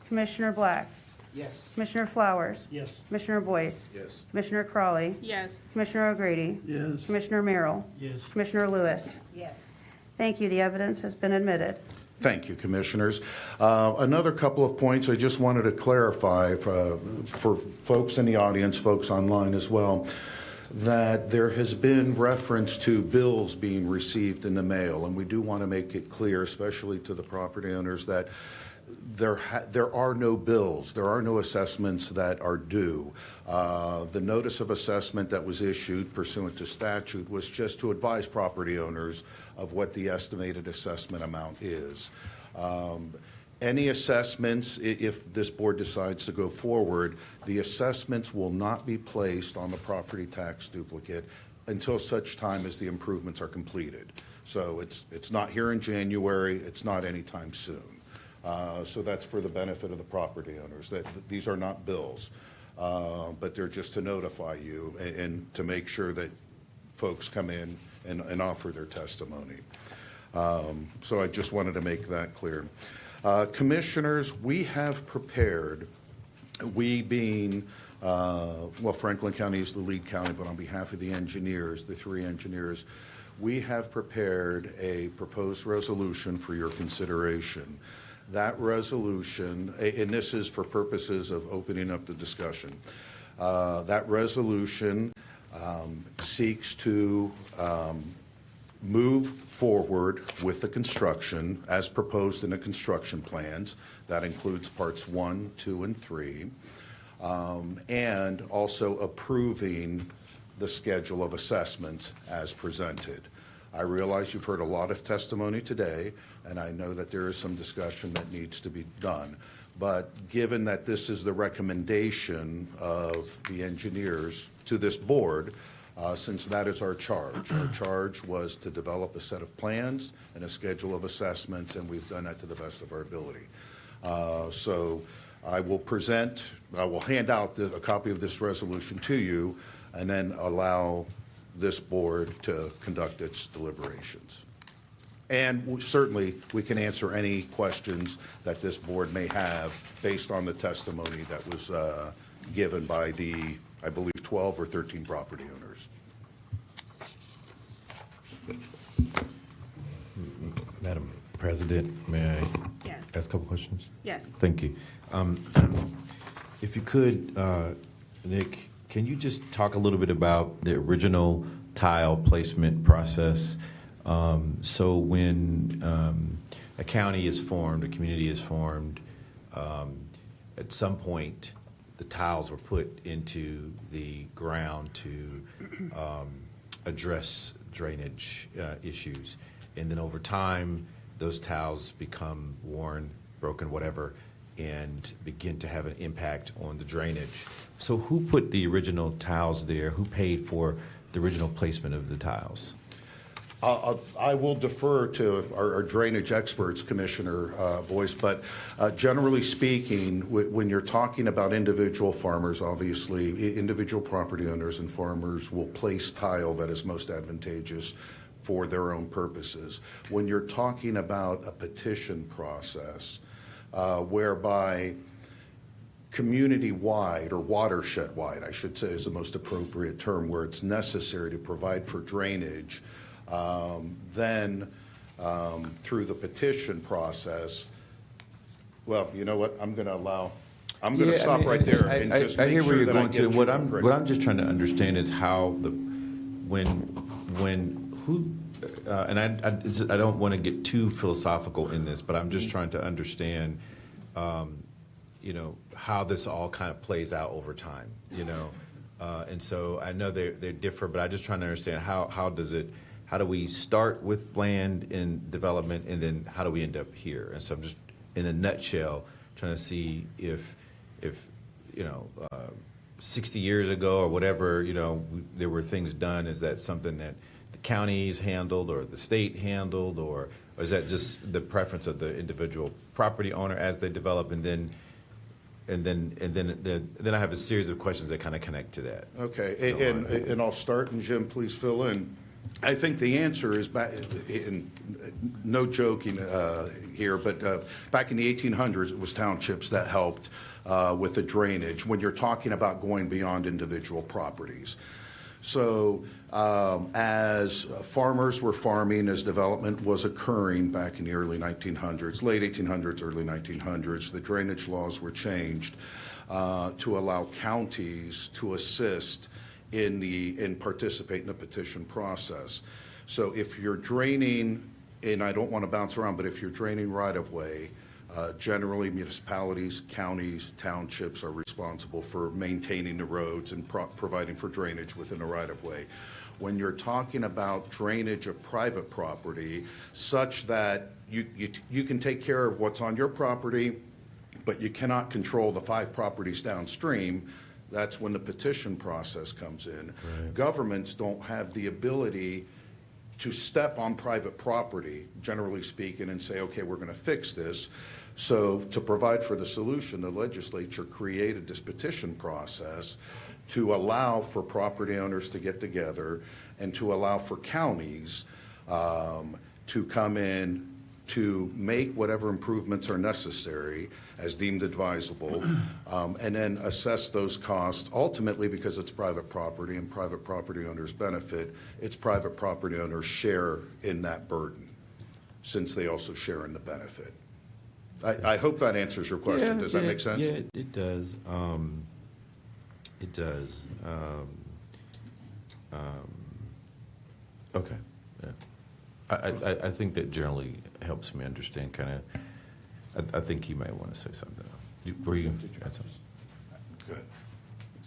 Commissioner Black? Yes. Commissioner Flowers? Yes. Commissioner Boyce? Yes. Commissioner Crawley? Yes. Commissioner O'Grady? Yes. Commissioner Merrill? Yes. Commissioner Lewis? Yes. Thank you. The evidence has been admitted. Thank you, Commissioners. Another couple of points I just wanted to clarify for folks in the audience, folks online as well, that there has been reference to bills being received in the mail, and we do want to make it clear, especially to the property owners, that there are no bills, there are no assessments that are due. The notice of assessment that was issued pursuant to statute was just to advise property owners of what the estimated assessment amount is. Any assessments, if this board decides to go forward, the assessments will not be placed on the property tax duplicate until such time as the improvements are completed. So it's not here in January, it's not anytime soon. So that's for the benefit of the property owners, that these are not bills, but they're just to notify you and to make sure that folks come in and offer their testimony. So I just wanted to make that clear. Commissioners, we have prepared, we being, well, Franklin County is the lead county, but on behalf of the engineers, the three engineers, we have prepared a proposed resolution for your consideration. that resolution, and this is for purposes of opening up the discussion, that resolution seeks to move forward with the construction as proposed in the construction plans. That includes parts 1, 2, and 3, and also approving the schedule of assessments as presented. I realize you've heard a lot of testimony today, and I know that there is some discussion that needs to be done. But given that this is the recommendation of the engineers to this board, since that is our charge was to develop a set of plans and a schedule of assessments, and we've done that to the best of our ability. So I will hand out a copy of this resolution to you, and then allow this board to conduct its deliberations. And certainly, we can answer any questions that this board may have based on the testimony that was given by the, I believe, 12 or 13 property owners. Madam President, may I Yes. ask a couple questions? Yes. Thank you. If you could, Nick, can you just talk a little bit about the original tile placement process? So when a county is formed, a community is formed, at some point the tiles were put into the ground to address drainage issues. And then over time, those tiles become worn, broken, whatever, and begin to have an impact on the drainage. So who put the original tiles there? Who paid for the original placement of the tiles? I will defer to our drainage experts, Commissioner Boyce, but generally speaking, when you're talking about individual farmers, obviously, individual property owners and farmers will place tile that is most advantageous for their own purposes. When you're talking about a petition process, whereby community-wide or watershed-wide, I should say is the most appropriate term, where it's necessary to provide for drainage, then through the petition process, well, you know what, I'm going to stop right there and just I hear make where sure you're that I going get to. you What correct. I'm just trying to understand is how and I don't want to get too philosophical in this, but I'm just trying to understand, how this all kind of plays out over time, and so I know they differ, but I'm just trying to understand how do we start with land in development, and then how do we end up here? And so I'm just, in a nutshell, trying to see if 60 years ago or whatever, there were things done. Is that something that the counties handled or the state handled, or is that just the preference of the individual property owner as they develop? And then I have a series of questions that kind of connect to that. Okay, and I'll start, and Jim, please fill in. I think the answer is, no joking here, but back in the 1800s, it was townships that helped with the drainage when you're talking about going beyond individual properties. So as farmers were farming, as development was occurring back in the early 1900s, late 1800s, early 1900s, the drainage laws were changed to allow counties to assist in participate in the petition process. So if you're draining, and I don't want to bounce around, but if you're draining right-of-way, generally municipalities, counties, townships are responsible for maintaining the roads and providing for drainage within the right-of-way. When you're talking about drainage of private property, such that you can take care of what's on your property, but you cannot control the 5 properties downstream, that's when the petition process comes in. Right. Governments don't have the ability to step on private property, generally speaking, and say, okay, we're going to fix this. So to provide for the solution, the legislature created this petition process to allow for property owners to get together and to allow for counties to come in to make whatever improvements are necessary as deemed advisable, and then assess those costs. Ultimately, because it's private property and private property owners benefit, it's private property owners share in that burden, since they also share in the benefit. I hope that answers your question. Does that make sense? Yeah, it does. It does. Okay. Yeah. I think that generally helps me understand kind of. I think you might want to say something. Were you going to add something? Good.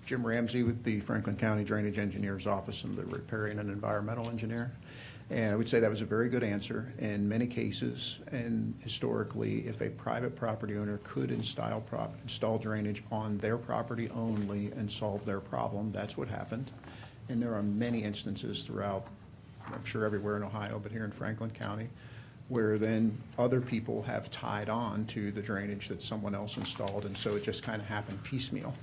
Jim Ramsey with the Franklin County Drainage Engineer's Office. I'm the riparian and environmental engineer. And I would say that was a very good answer. In many cases, and historically, if a private property owner could install drainage on their property only and solve their problem, that's what happened. And there are many instances throughout, I'm sure everywhere in Ohio, but here in Franklin County, where then other people have tied on to the drainage that someone else installed, and so it just kind of happened piecemeal.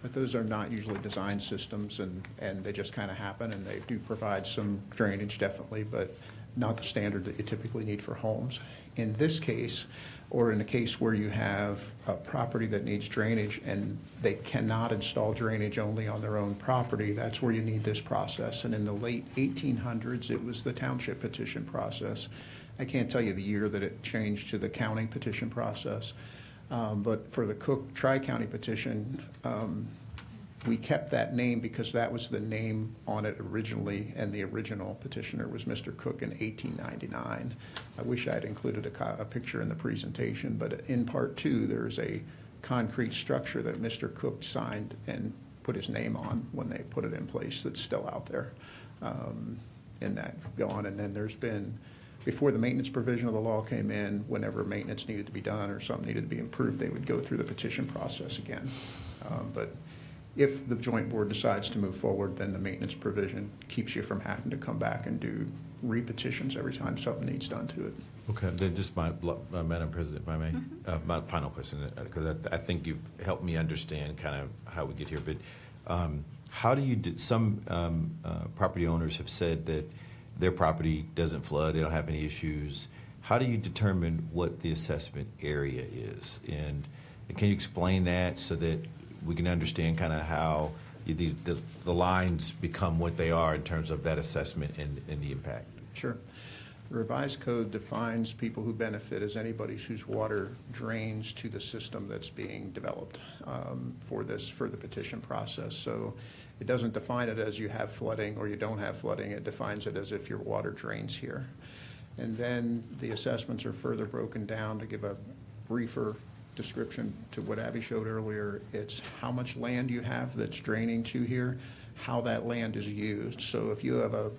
But those are not usually design systems, and they just kind of happen, and they do provide some drainage, definitely, but not the standard that you typically need for homes. In this case, or in a case where you have a property that needs drainage and they cannot install drainage only on their own property, that's where you need this process. And in the late 1800s, it was the township petition process. I can't tell you the year that it changed to the county petition process. But for the Cook Tri-County petition, we kept that name because that was the name on it originally, and the original petitioner was Mr. Cook in 1899. I wish I had included a picture in the presentation, but in Part 2, there's a concrete structure that Mr. Cook signed and put his name on when they put it in place that's still out there. And that gone, and then there's been, before the maintenance provision of the law came in, whenever maintenance needed to be done or something needed to be improved, they would go through the petition process again. But if the joint board decides to move forward, then the maintenance provision keeps you from having to come back and do re-petitions every time something needs done to it. Okay, then just Madam President, if I may, my final question, because I think you've helped me understand kind of how we get here, but how do you, some property owners have said that their property doesn't flood, they don't have any issues. How do you determine what the assessment area is? And can you explain that so that we can understand kind of how the lines become what they are in terms of that assessment and the impact? Sure. The revised code defines people who benefit as anybody whose water drains to the system that's being developed for the petition process. So it doesn't define it as you have flooding or you don't have flooding. It defines it as if your water drains here. And then the assessments are further broken down to give a briefer description to what Abby showed earlier. It's how much land you have that's draining to here, how that land is used. So if you have a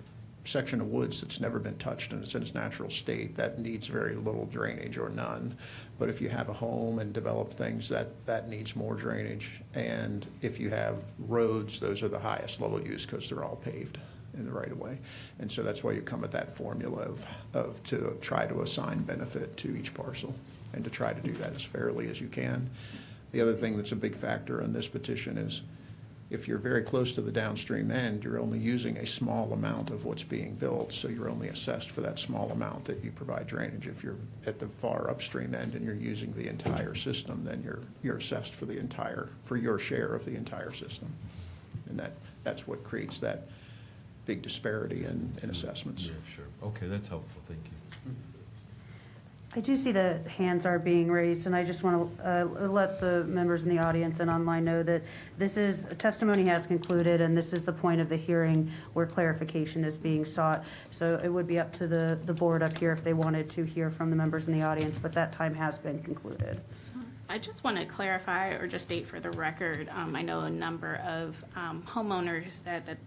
section of woods that's never been touched and it's in its natural state, that needs very little drainage or none. But if you have a home and develop things, that needs more drainage. And if you have roads, those are the highest level use because they're all paved in the right of way. And so that's why you come at that formula of to try to assign benefit to each parcel and to try to do that as fairly as you can. The other thing that's a big factor in this petition is if you're very close to the downstream end, you're only using a small amount of what's being built, so you're only assessed for that small amount that you provide drainage. If you're at the far upstream end and you're using the entire system, then you're assessed for your share of the entire system. And that's what creates that big disparity in assessments. Yeah, sure. Okay, that's helpful. Thank you. I do see the hands are being raised, and I just want to let the members in the audience and online know that testimony has concluded, and this is the point of the hearing where clarification is being sought. So it would be up to the board up here if they wanted to hear from the members in the audience, but that time has been concluded. I just want to clarify or just state for the record, I know a number of homeowners said that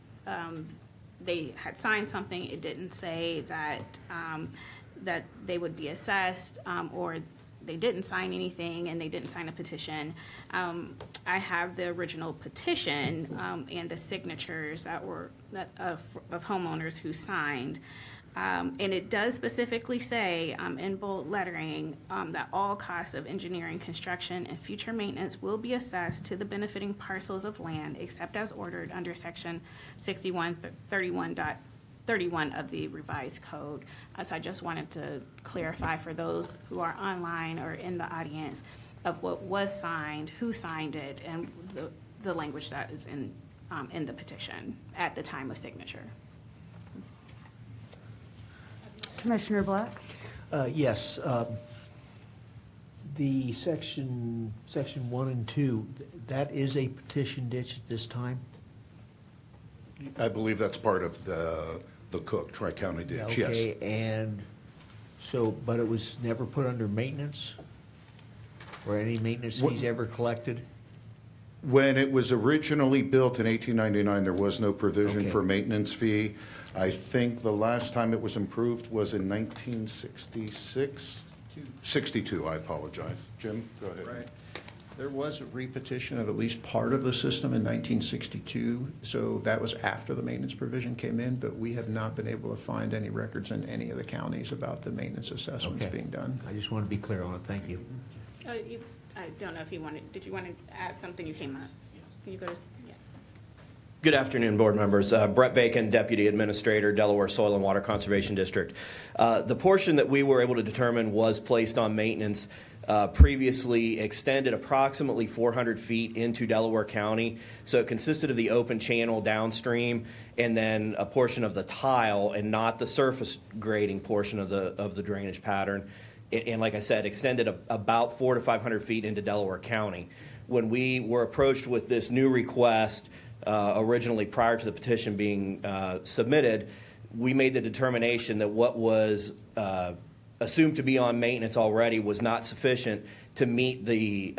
they had signed something. It didn't say that that they would be assessed, or they didn't sign anything and they didn't sign a petition. I have the original petition and the signatures of homeowners who signed. And it does specifically say in bold lettering that all costs of engineering, construction, and future maintenance will be assessed to the benefiting parcels of land except as ordered under section 6131.31 of the revised code. So I just wanted to clarify for those who are online or in the audience of what was signed, who signed it, and the language that is in the petition at the time of signature. Commissioner Black? Yes. The section 1 and 2, that is a petition ditch at this time? I believe that's part of the Cook Tri-County ditch, yes. Okay, and so, but it was never put under maintenance? Or any maintenance fees ever collected? When it was originally built in 1899, there was no provision Okay. for maintenance fee. I think the last time it was improved was in 1966? 62, I apologize. Jim, go ahead. Right. There was a repetition of at least part of the system in 1962, so that was after the maintenance provision came in, but we have not been able to find any records in any of the counties about the maintenance assessments Okay. being done. I just want to be clear on it, thank you. I don't know if you wanted, did you want to add something? You came up. Can you go to, yeah. Good afternoon, board members. Brett Bacon, Deputy Administrator, Delaware Soil and Water Conservation District. The portion that we were able to determine was placed on maintenance previously extended approximately 400 feet into Delaware County. So it consisted of the open channel downstream and then a portion of the tile and not the surface grading portion of the drainage pattern. And like I said, extended about 400 to 500 feet into Delaware County. When we were approached with this new request, originally prior to the petition being submitted, we made the determination that what was assumed to be on maintenance already was not sufficient to meet the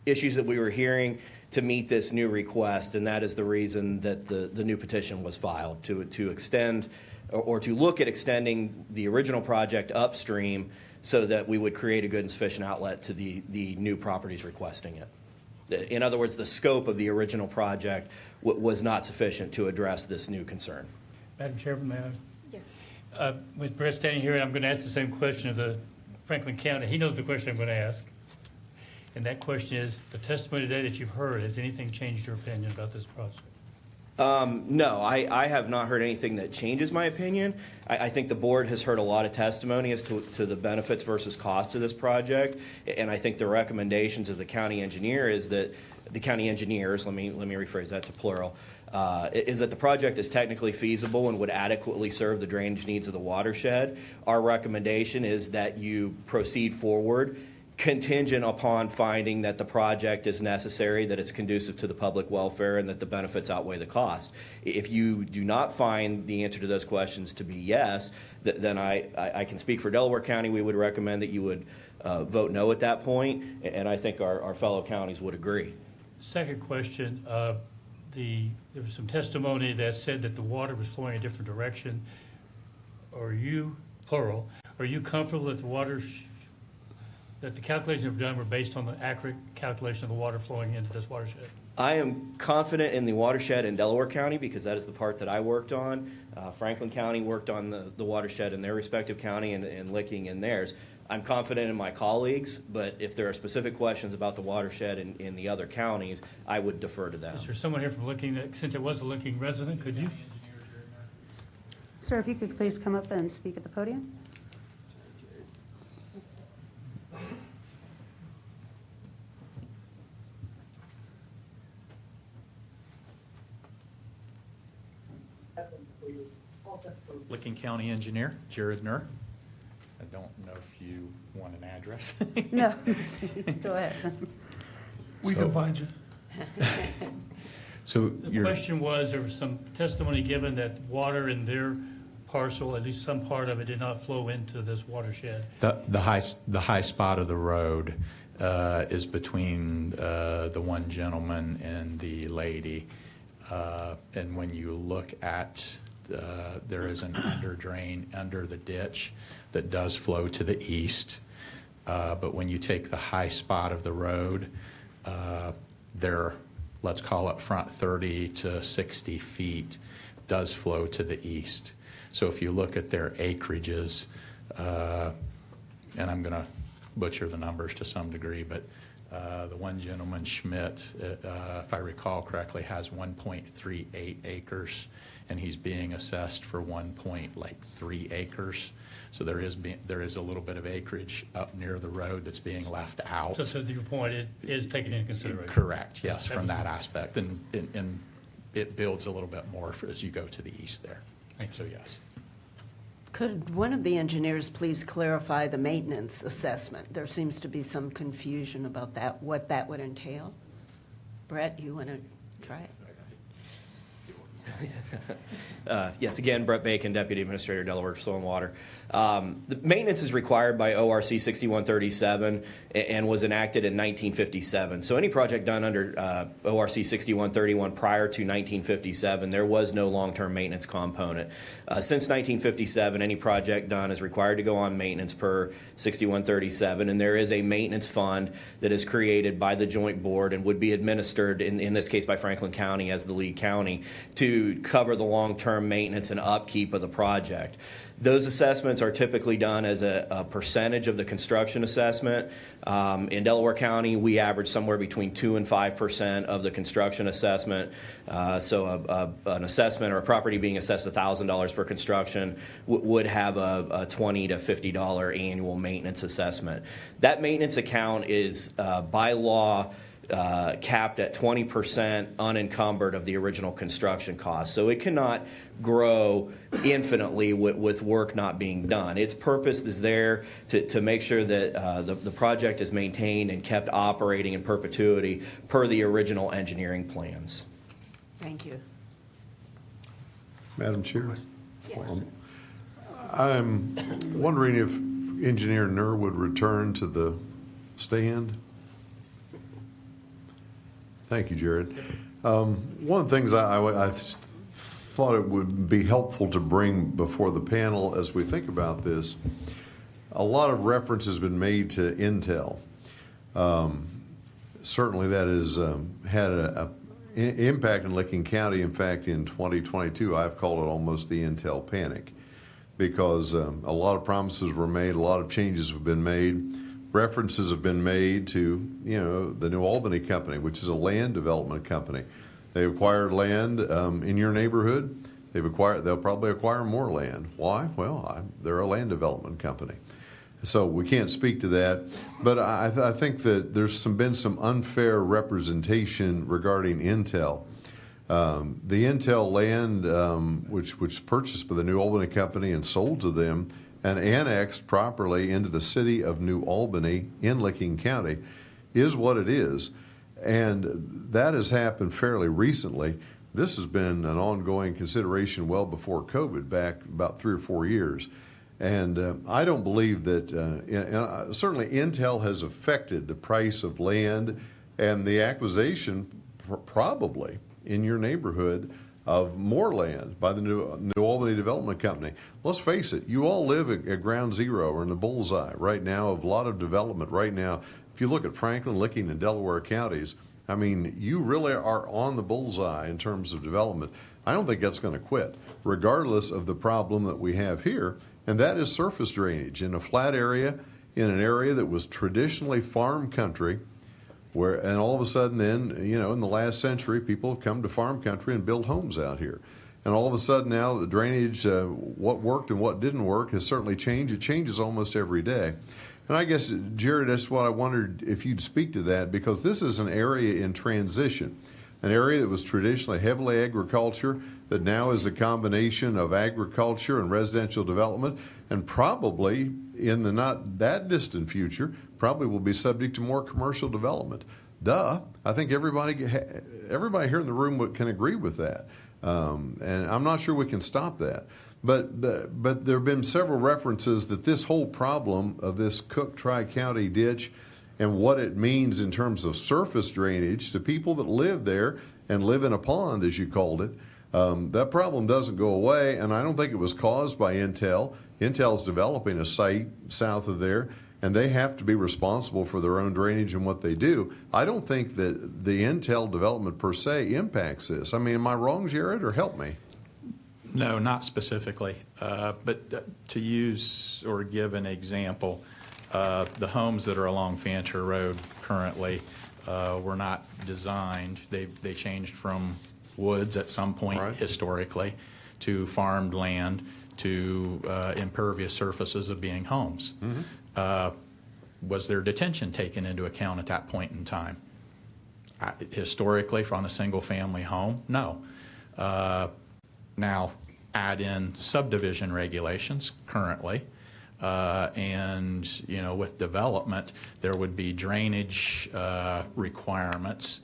issues that we were hearing to meet this new request, and that is the reason that the new petition was filed, to extend or to look at extending the original project upstream so that we would create a good and sufficient outlet to the new properties requesting it. In other words, the scope of the original project was not sufficient to address this new concern. Madam Chairman, may I? Yes. With Brett standing here, I'm going to ask the same question of the Franklin County. He knows the question I'm going to ask. And that question is, the testimony today that you've heard, has anything changed your opinion about this project? No, I have not heard anything that changes my opinion. I think the board has heard a lot of testimony as to the benefits versus cost of this project, and I think the recommendations of the county engineer is that the county engineers, let me rephrase that to plural, is that the project is technically feasible and would adequately serve the drainage needs of the watershed. Our recommendation is that you proceed forward contingent upon finding that the project is necessary, that it's conducive to the public welfare, and that the benefits outweigh the cost. If you do not find the answer to those questions to be yes, then I can speak for Delaware County. We would recommend that you would vote no at that point, and I think our fellow counties would agree. Second question, there was some testimony that said that the water was flowing a different direction. Are you, plural, are you comfortable that that the calculations that were done were based on the accurate calculation of the water flowing into this watershed? I am confident in the watershed in Delaware County because that is the part that I worked on. Franklin County worked on the watershed in their respective county and Licking in theirs. I'm confident in my colleagues, but if there are specific questions about the watershed in the other counties, I would defer to them. Is there someone here from Licking that, since it was a Licking resident, could you? Sir, if you could please come up and speak at the podium. Licking County Engineer, Jared Nur. I don't know if you want an address. No, go ahead. We can find you. So The question was, there was some testimony given that water in their parcel, at least some part of it, did not flow into this watershed. the high spot of the road is between the one gentleman and the lady. And when you look at, there is an under drain under the ditch that does flow to the east. But when you take the high spot of the road, there, let's call it front 30 to 60 feet, does flow to the east. So if you look at their acreages, and I'm going to butcher the numbers to some degree, but the one gentleman, Schmidt, if I recall correctly, has 1.38 acres, and he's being assessed for 1.3 acres. So there is a little bit of acreage up near the road that's being left out. So to your point, it is taken into consideration. Correct, yes, from that aspect. And it builds a little bit more as you go to the east there. So yes. Could one of the engineers please clarify the maintenance assessment? There seems to be some confusion about that, what that would entail. Brett, you want to try it? Yes, again, Brett Bacon, Deputy Administrator, Delaware Soil and Water. The maintenance is required by ORC 6137 and was enacted in 1957. So any project done under ORC 6131 prior to 1957, there was no long-term maintenance component. Since 1957, any project done is required to go on maintenance per 6137, and there is a maintenance fund that is created by the joint board and would be administered, in this case by Franklin County as the lead county, to cover the long-term maintenance and upkeep of the project. Those assessments are typically done as a percentage of the construction assessment. In Delaware County, we average somewhere between 2 and 5% of the construction assessment. So an assessment or a property being assessed $1,000 for construction would have a $20 to $50 annual maintenance assessment. That maintenance account is by law capped at 20% unencumbered of the original construction cost. So it cannot grow infinitely with work not being done. Its purpose is there to make sure that the project is maintained and kept operating in perpetuity per the original engineering plans. Thank you. Madam Chair? I'm wondering if Engineer Nur would return to the stand. Thank you, Jared. One of the things I thought it would be helpful to bring before the panel as we think about this, a lot of reference has been made to Intel. Certainly that has had an impact in Licking County. In fact, in 2022, I've called it almost the Intel panic because a lot of promises were made, a lot of changes have been made. References have been made to, the New Albany company, which is a land development company. They acquired land in your neighborhood. They'll probably acquire more land. Why? Well, they're a land development company. So we can't speak to that. But I think that there's been some unfair representation regarding Intel. The Intel land, which was purchased by the New Albany company and sold to them, and annexed properly into the city of New Albany in Licking County, is what it is. And that has happened fairly recently. This has been an ongoing consideration well before COVID, back about 3 or 4 years. And I don't believe that, certainly Intel has affected the price of land and the acquisition probably in your neighborhood of more land by the New Albany Development Company. Let's face it, you all live at ground zero or in the bullseye right now of a lot of development right now. If you look at Franklin, Licking, and Delaware counties, I mean, you really are on the bullseye in terms of development. I don't think that's going to quit, regardless of the problem that we have here, and that is surface drainage in a flat area, in an area that was traditionally farm country, and all of a sudden then, in the last century, people have come to farm country and built homes out here. And all of a sudden now, the drainage, what worked and what didn't work has certainly changed. It changes almost every day. And I guess, Jared, that's what I wondered if you'd speak to that, because this is an area in transition, an area that was traditionally heavily agriculture, that now is a combination of agriculture and residential development, and probably in the not that distant future, probably will be subject to more commercial development. I think everybody here in the room can agree with that. And I'm not sure we can stop that. But there have been several references that this whole problem of this Cook Tri-County ditch and what it means in terms of surface drainage to people that live there and live in a pond, as you called it, that problem doesn't go away, and I don't think it was caused by Intel. Intel's developing a site south of there, and they have to be responsible for their own drainage and what they do. I don't think that the Intel development per se impacts this. I mean, am I wrong, Jared, or help me? No, not specifically. But to use or give an example, the homes that are along Fancher Road currently were not designed. They changed from woods at some point historically to farmed land to impervious surfaces of being homes. Mm-hmm. Was there detention taken into account at that point in time? Historically, from a single-family home, no. Now, add in subdivision regulations currently. And, with development, there would be drainage requirements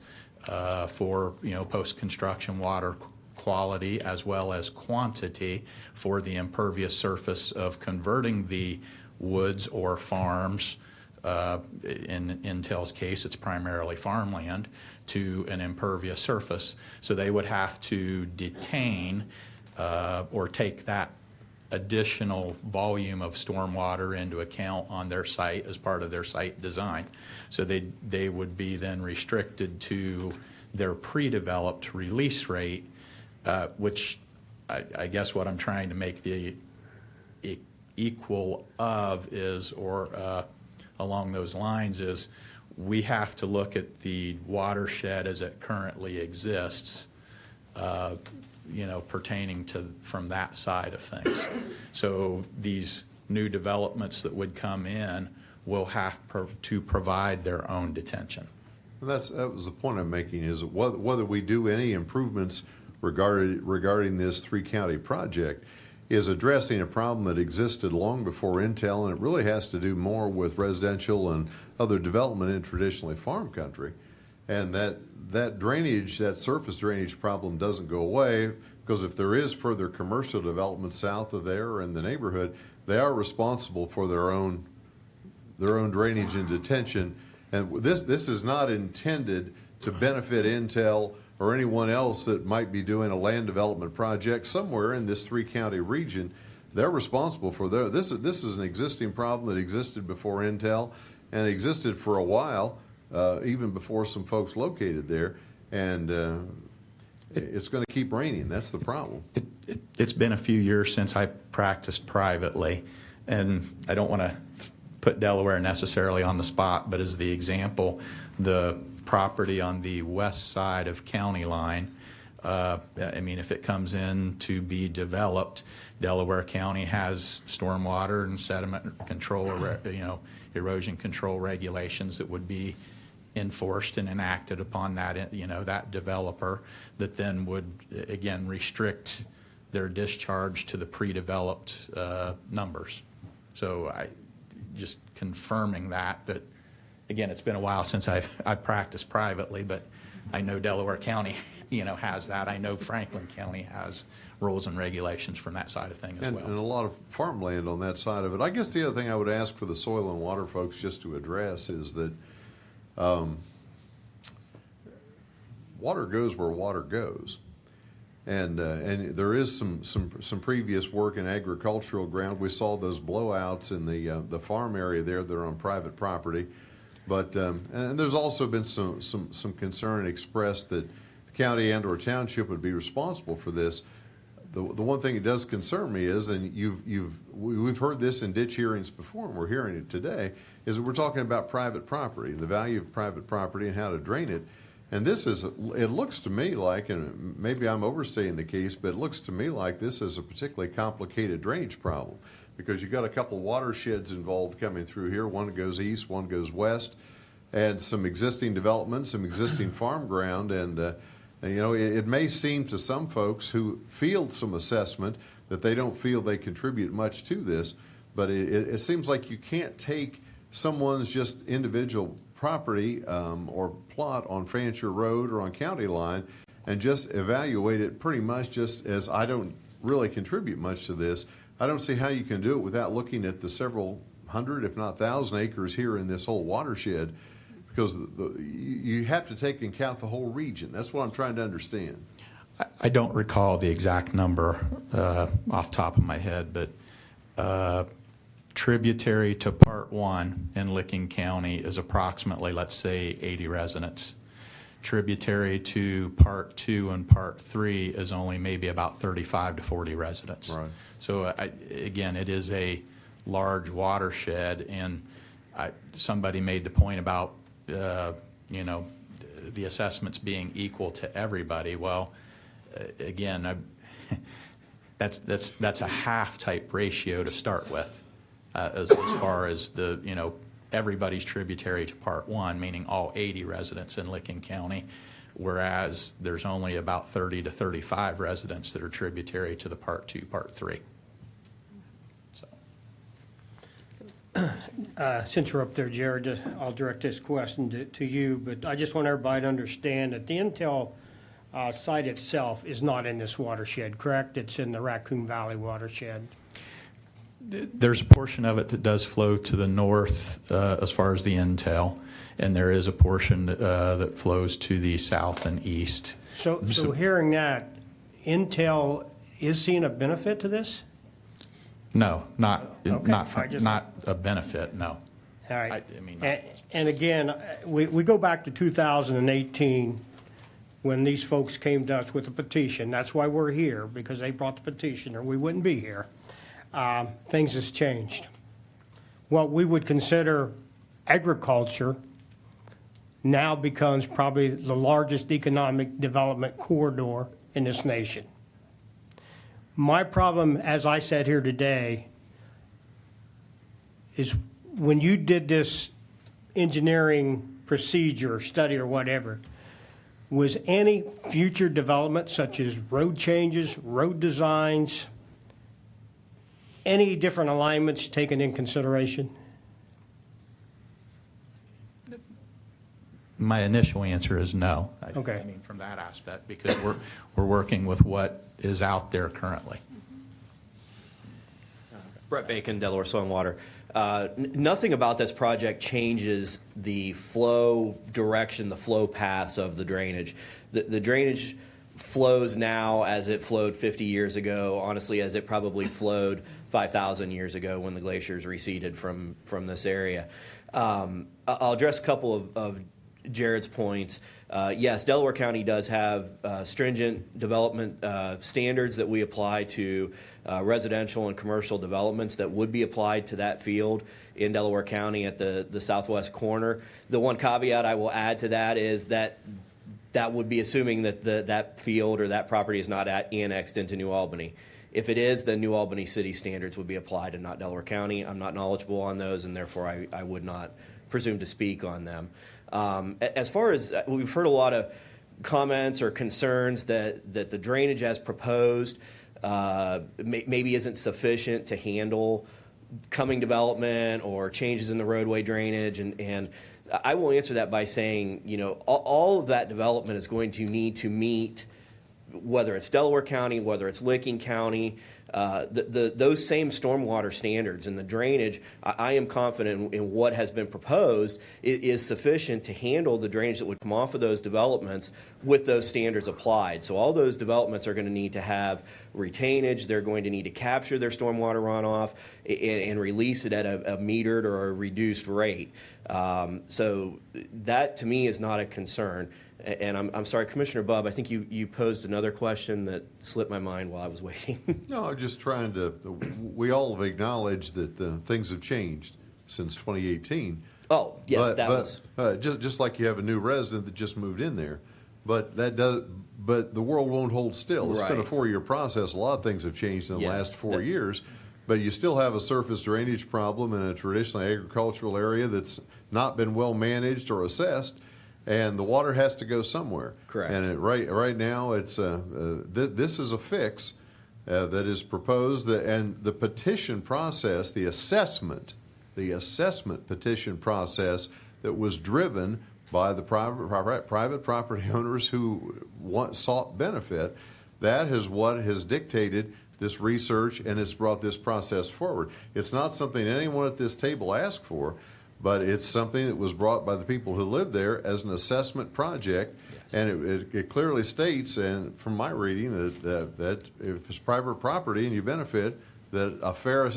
for, post-construction water quality as well as quantity for the impervious surface of converting the woods or farms. In Intel's case, it's primarily farmland, to an impervious surface. So they would have to detain or take that additional volume of stormwater into account on their site as part of their site design. So they would be then restricted to their pre-developed release rate, which I guess what I'm trying to make the equal of is, or along those lines is, we have to look at the watershed as it currently exists, pertaining to from that side of things. So these new developments that would come in will have to provide their own detention. And that was the point I'm making, is whether we do any improvements regarding this three-county project is addressing a problem that existed long before Intel, and it really has to do more with residential and other development in traditionally farm country. And that drainage, that surface drainage problem doesn't go away, because if there is further commercial development south of there or in the neighborhood, they are responsible for their own drainage and detention. And this is not intended to benefit Intel or anyone else that might be doing a land development project somewhere in this three-county region. They're responsible for this is an existing problem that existed before Intel and existed for a while, even before some folks located there, and it's going to keep raining. That's the problem. It's been a few years since I practiced privately, and I don't want to put Delaware necessarily on the spot, but as the example, the property on the west side of county line, if it comes in to be developed, Delaware County has stormwater and sediment control, erosion control regulations that would be enforced and enacted upon that, that developer, that then would again restrict their discharge to the pre-developed numbers. So I just confirming that again, it's been a while since I've practiced privately, but I know Delaware County, has that. I know Franklin County has rules and regulations from that side of things as well. And a lot of farmland on that side of it. I guess the other thing I would ask for the soil and water folks just to address is that water goes where water goes. And there is some previous work in agricultural ground. We saw those blowouts in the farm area there that are on private property. But and there's also been some concern expressed that the county and or township would be responsible for this. The one thing that does concern me is, and we've heard this in ditch hearings before, and we're hearing it today, is that we're talking about private property, the value of private property and how to drain it. And it looks to me like, and maybe I'm overstating the case, but it looks to me like this is a particularly complicated drainage problem, because you've got a couple watersheds involved coming through here. One goes east, one goes west, and some existing development, some existing farm ground. And it may seem to some folks who field some assessment that they don't feel they contribute much to this, but it seems like you can't take someone's just individual property or plot on Fancher Road or on County Line and just evaluate it pretty much just as I don't really contribute much to this. I don't see how you can do it without looking at the several hundred, if not 1,000 acres here in this whole watershed, because you have to take into account the whole region. That's what I'm trying to understand. I don't recall the exact number off the top of my head, but tributary to Part 1 in Licking County is approximately, let's say, 80 residents. Tributary to Part 2 and Part 3 is only maybe about 35 to 40 residents. Right. So again, it is a large watershed, and somebody made the point about the assessments being equal to everybody. Well, again, that's a half type ratio to start with, as far as the everybody's tributary to Part 1, meaning all 80 residents in Licking County, whereas there's only about 30 to 35 residents that are tributary to the Part 2, Part 3. Since you're up there, Jared, I'll direct this question to you, but I just want everybody to understand that the Intel site itself is not in this watershed, correct? It's in the Raccoon Valley watershed. There's a portion of it that does flow to the north as far as the Intel, and there is a portion that flows to the south and east. So hearing that, Intel is seeing a benefit to this? No, not Okay, not a benefit. No. All right. I mean, and again, we go back to 2018 when these folks came to us with a petition. That's why we're here, because they brought the petition, or we wouldn't be here. Things has changed. What we would consider agriculture now becomes probably the largest economic development corridor in this nation. My problem, as I sat here today, is when you did this engineering procedure, study, or whatever, was any future development, such as road changes, road designs, any different alignments taken in consideration? my initial answer is no. Okay. I mean, from that aspect, because we're working with what is out there currently. Brett Bacon, Delaware Soil and Water. Nothing about this project changes the flow direction, the flow paths of the drainage. The drainage flows now as it flowed 50 years ago, honestly, as it probably flowed 5,000 years ago when the glaciers receded from this area. I'll address a couple of Jared's points. Yes, Delaware County does have stringent development standards that we apply to residential and commercial developments that would be applied to that field in Delaware County at the southwest corner. The one caveat I will add to that is that would be assuming that that field or that property is not annexed into New Albany. If it is, then New Albany city standards would be applied and not Delaware County. I'm not knowledgeable on those, and therefore I would not presume to speak on them. As far as we've heard a lot of comments or concerns that the drainage as proposed maybe isn't sufficient to handle coming development or changes in the roadway drainage, and I will answer that by saying, all of that development is going to need to meet, whether it's Delaware County, whether it's Licking County, those same stormwater standards and the drainage. I am confident in what has been proposed is sufficient to handle the drainage that would come off of those developments with those standards applied. So all those developments are going to need to have retainage. They're going to need to capture their stormwater runoff and release it at a metered or a reduced rate. So that to me is not a concern. And I'm sorry, Commissioner Bubb, I think you posed another question that slipped my mind while I was waiting. No, I'm just trying to, we all have acknowledged that things have changed since 2018. Oh, yes, just like you have a new resident that just moved in there. But the world won't hold still. It's been a 4-year process. A lot of things have changed in the last 4 years. But you still have a surface drainage problem in a traditionally agricultural area that's not been well managed or assessed. And the water has to go somewhere. Correct. And right now, it's this is a fix that is proposed, and the petition process, the assessment petition process that was driven by the private property owners who sought benefit. That is what has dictated this research and has brought this process forward. It's not something anyone at this table asked for. But it's something that was brought by the people who live there as an assessment project, and it clearly states, and from my reading, that if it's private property and you benefit, that a fair.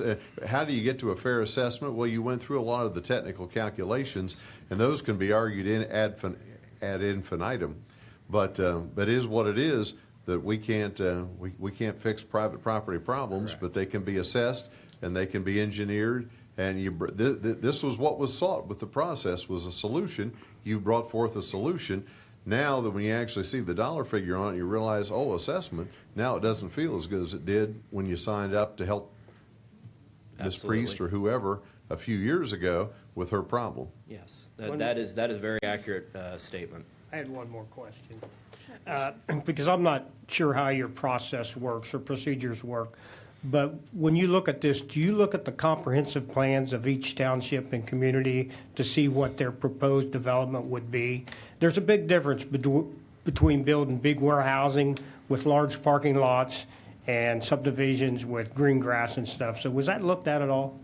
How do you get to a fair assessment? Well, you went through a lot of the technical calculations, and those can be argued in ad infinitum. But it is what it is. That we can't fix private property problems, but they can be assessed and they can be engineered. And this was what was sought with the process, was a solution. You've brought forth a solution. Now that when you actually see the dollar figure on it, you realize, assessment. Now it doesn't feel as good as it did when you signed up to help Ms. Priest or whoever a few years ago with her problem. Yes, that is a very accurate statement. I had one more question. Because I'm not sure how your process works or procedures work, but when you look at this, do you look at the comprehensive plans of each township and community to see what their proposed development would be? There's a big difference between building big warehousing with large parking lots and subdivisions with green grass and stuff. So was that looked at all?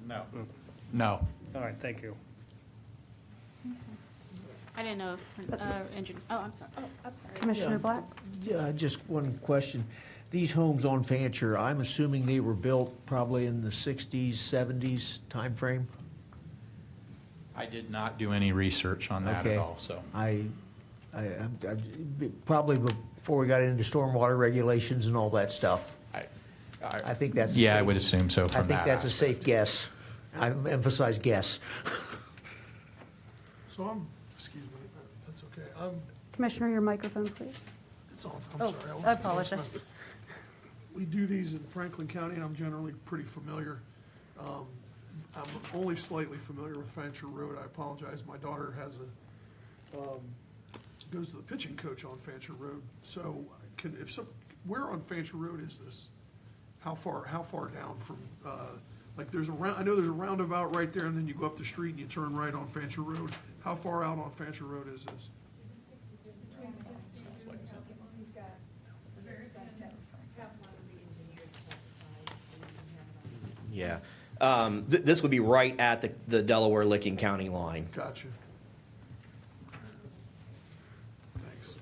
No. No. All right, thank you. I didn't know if, I'm sorry. Oh, I'm sorry. Commissioner Black? Just one question. These homes on Fancher, I'm assuming they were built probably in the 60s, 70s timeframe? I did not do any research on that Okay. at all, so. I probably before we got into stormwater regulations and all that stuff. I think that's. Yeah, I would assume so I from think that that's a aspect. safe guess. I emphasize guess. So excuse me, if that's okay. Commissioner, your microphone, please. It's on, I'm Oh, sorry. I apologize. We do these in Franklin County, and I'm generally pretty familiar. I'm only slightly familiar with Fancher Road. I apologize. My daughter has goes to the pitching coach on Fancher Road. So where on Fancher Road is this? How far down from, like I know there's a roundabout right there, and then you go up the street and you turn right on Fancher Road. How far out on Fancher Road is this? Yeah. This would be right at the Delaware Licking County line. Gotcha. Thanks.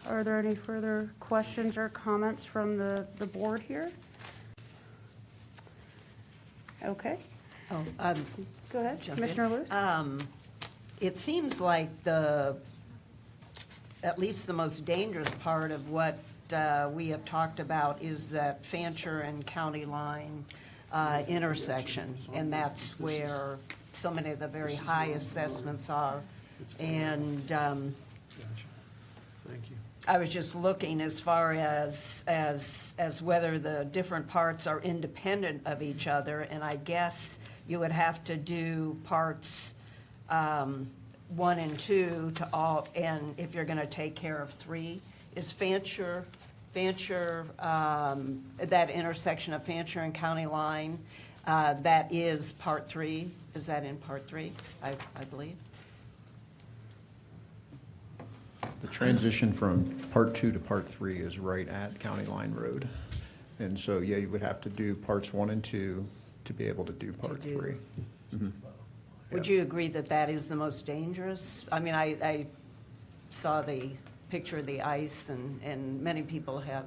Are there any further questions or comments from the board here? Okay. Oh, Go ahead, jump in. Commissioner Lewis. It seems like at least the most dangerous part of what we have talked about is that Fancher and County Line intersection, and that's where so many of the very high assessments are. And Thank you. I was just looking as far as whether the different parts are independent of each other, and I guess you would have to do parts 1 and 2 to all, and if you're going to take care of 3, is Fancher, that intersection of Fancher and County Line, that is Part 3. Is that in Part 3? I believe. The transition from Part 2 to Part 3 is right at County Line Road. And so, yeah, you would have to do Parts 1 and 2 to be able to do Part 3. Mhm. Would you agree that that is the most dangerous? I mean, I saw the picture of the ice, and many people have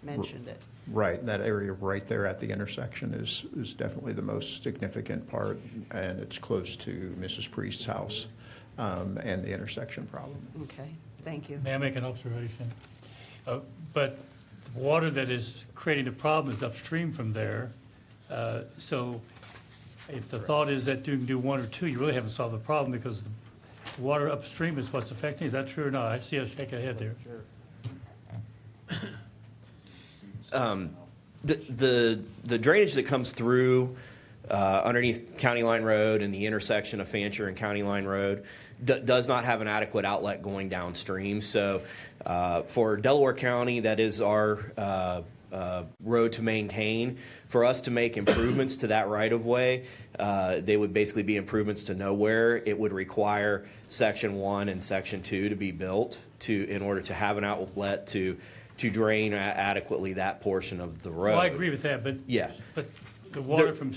mentioned it. Right, that area right there at the intersection is definitely the most significant part, and it's close to Mrs. Priest's house and the intersection problem. Okay, thank you. May I make an observation? But the water that is creating the problem is upstream from there. So if the thought is that you can do 1 or 2, you really haven't solved the problem, because the water upstream is what's affecting. Is that true or not? I see a shake of head there. The drainage that comes through underneath County Line Road and the intersection of Fancher and County Line Road does not have an adequate outlet going downstream. So for Delaware County, that is our road to maintain. For us to make improvements to that right-of-way, they would basically be improvements to nowhere. It would require Section 1 and Section 2 to be built in order to have an outlet to drain adequately that portion of the road. Well, I agree with that, but yeah, but the water from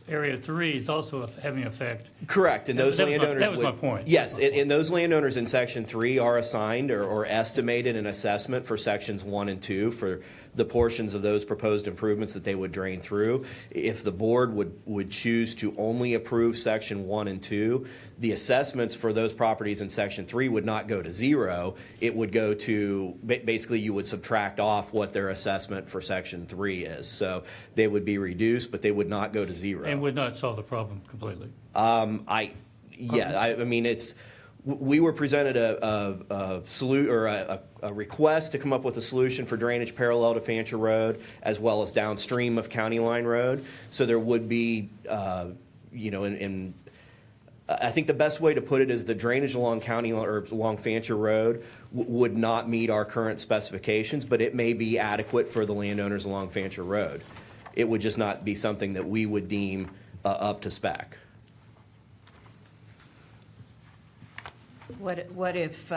Area 3 is also having an effect. Correct, and those landowners that was my point. Yes, and those landowners in Section 3 are assigned or estimated an assessment for Sections 1 and 2 for the portions of those proposed improvements that they would drain through. If the board would choose to only approve Section 1 and 2, the assessments for those properties in Section 3 would not go to 0. It would go to, basically you would subtract off what their assessment for Section 3 is. So they would be reduced, but they would not go to 0. And would not solve the problem completely. I mean, it's We were presented a request to come up with a solution for drainage parallel to Fancher Road, as well as downstream of County Line Road. So there would be, I think the best way to put it is the drainage along along Fancher Road would not meet our current specifications, but it may be adequate for the landowners along Fancher Road. It would just not be something that we would deem up to spec. What if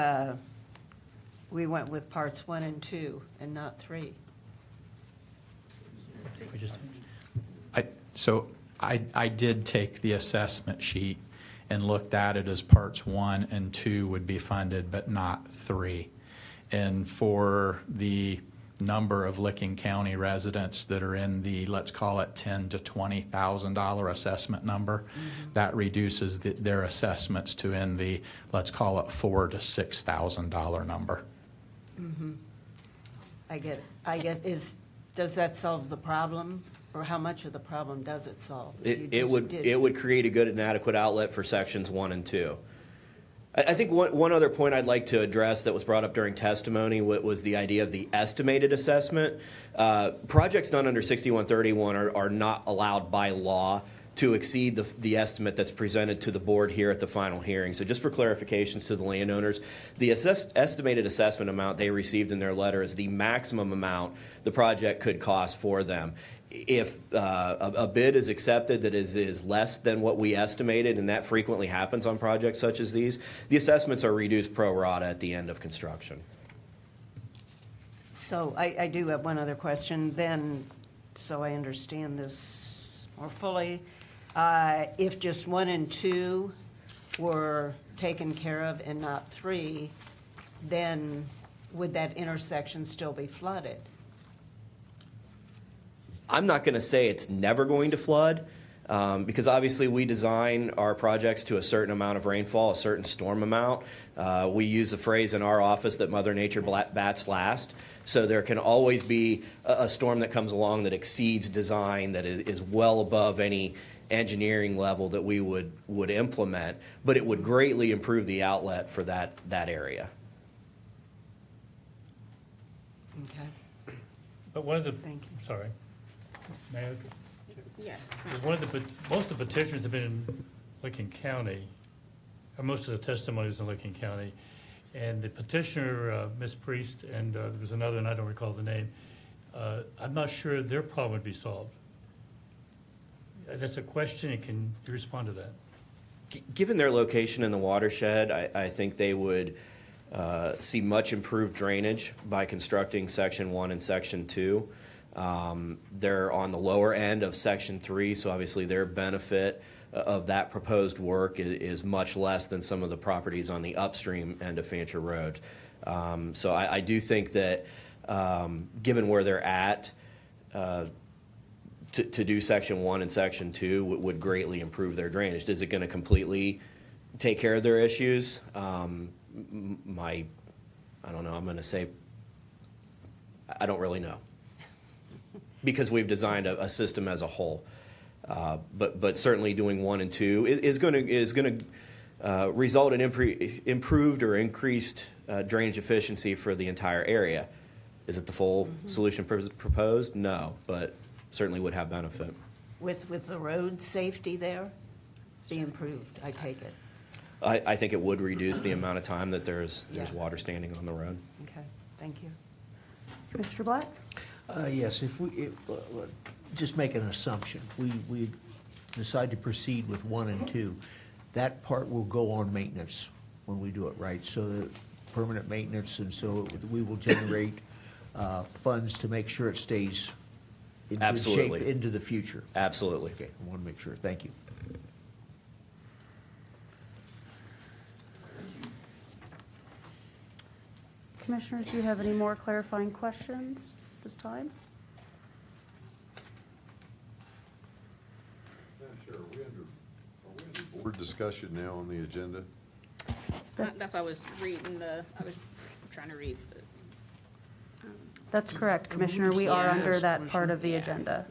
we went with parts 1 and 2 and not 3? I did take the assessment sheet and looked at it as parts 1 and 2 would be funded, but not 3. And for the number of Licking County residents that are in the, let's call it $10,000 to $20,000 assessment number, that reduces their assessments to in the, let's call it $4,000 to $6,000 number. I get it. Does that solve the problem? Or how much of the problem does it solve? It would create a good and adequate outlet for sections 1 and 2. I think one other point I'd like to address that was brought up during testimony was the idea of the estimated assessment. Projects done under 6131 are not allowed by law to exceed the estimate that's presented to the board here at the final hearing. So just for clarifications to the landowners, the estimated assessment amount they received in their letter is the maximum amount the project could cost for them. If a bid is accepted that is less than what we estimated, and that frequently happens on projects such as these, the assessments are reduced pro rata at the end of construction. So I do have one other question then, so I understand this more fully. If just 1 and 2 were taken care of and not 3, then would that intersection still be flooded? I'm not going to say it's never going to flood, because obviously we design our projects to a certain amount of rainfall, a certain storm amount. We use the phrase in our office that Mother Nature bats last. So there can always be a storm that comes along that exceeds design, that is well above any engineering level that we would implement, but it would greatly improve the outlet for that area. Okay. But one of the, Thank you. sorry. May I? Yes. Most of the petitions have been in Licking County, or most of the testimonies in Licking County, and the petitioner, Ms. Priest, and there was another, and I don't recall the name, I'm not sure their problem would be solved. That's a question, and can you respond to that? Given their location in the watershed, I think they would see much improved drainage by constructing Section 1 and Section 2. They're on the lower end of Section 3, so obviously their benefit of that proposed work is much less than some of the properties on the upstream end of Fancher Road. So I do think that given where they're at, to do Section 1 and Section 2 would greatly improve their drainage. Is it going to completely take care of their issues? I don't know, I'm going to say, I don't really know. Because we've designed a system as a whole. But certainly doing 1 and 2 is going to result in improved or increased drainage efficiency for the entire area. Is it the full solution proposed? No, but certainly would have benefit. With the road safety there, be improved, I take it. I think it would reduce the amount of time that there's water standing on the road. Okay, thank you. Mr. Black? Yes, if just make an assumption, we decide to proceed with 1 and 2, that part will go on maintenance when we do it, right? So the permanent maintenance, and so we will generate funds to make sure it stays in good shape into the future. Absolutely. Okay, I want to make sure. Thank you. Commissioners, do you have any more clarifying questions this time? Sure. Are we under board discussion now on the agenda? That's why I was trying to read the. That's correct, Commissioner. We are Yeah. under that part of the agenda.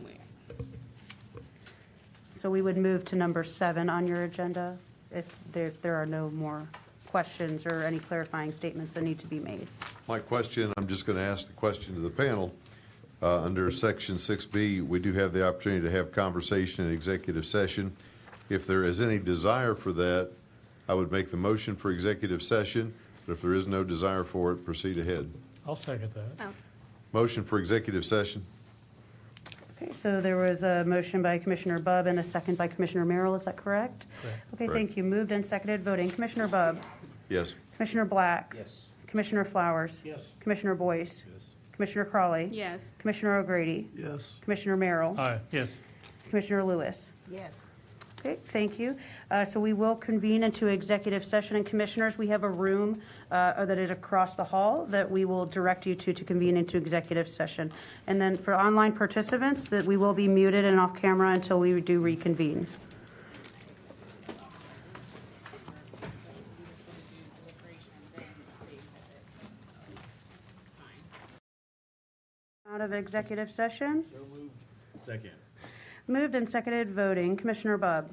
So we would move to number 7 on your agenda if there are no more questions or any clarifying statements that need to be made. My question, I'm just going to ask the question to the panel. Under Section 6B, we do have the opportunity to have conversation in executive session. If there is any desire for that, I would make the motion for executive session. But if there is no desire for it, proceed ahead. I'll second that. Oh. Motion for executive session. Okay, so there was a motion by Commissioner Bubb and a second by Commissioner Merrill, is that correct? Correct. Okay, Correct. thank you. Moved and seconded, voting. Commissioner Bubb? Yes. Commissioner Black? Yes. Commissioner Flowers? Yes. Commissioner Boyce? Yes. Commissioner Crawley? Yes. Commissioner O'Grady? Yes. Commissioner Merrill? Aye, yes. Commissioner Lewis? Yes. Okay, thank you. So we will convene into executive session, and commissioners, we have a room that is across the hall that we will direct you to convene into executive session. And then for online participants, that we will be muted and off camera until we do reconvene. Out of executive session. Second. Moved and seconded, voting. Commissioner Bubb?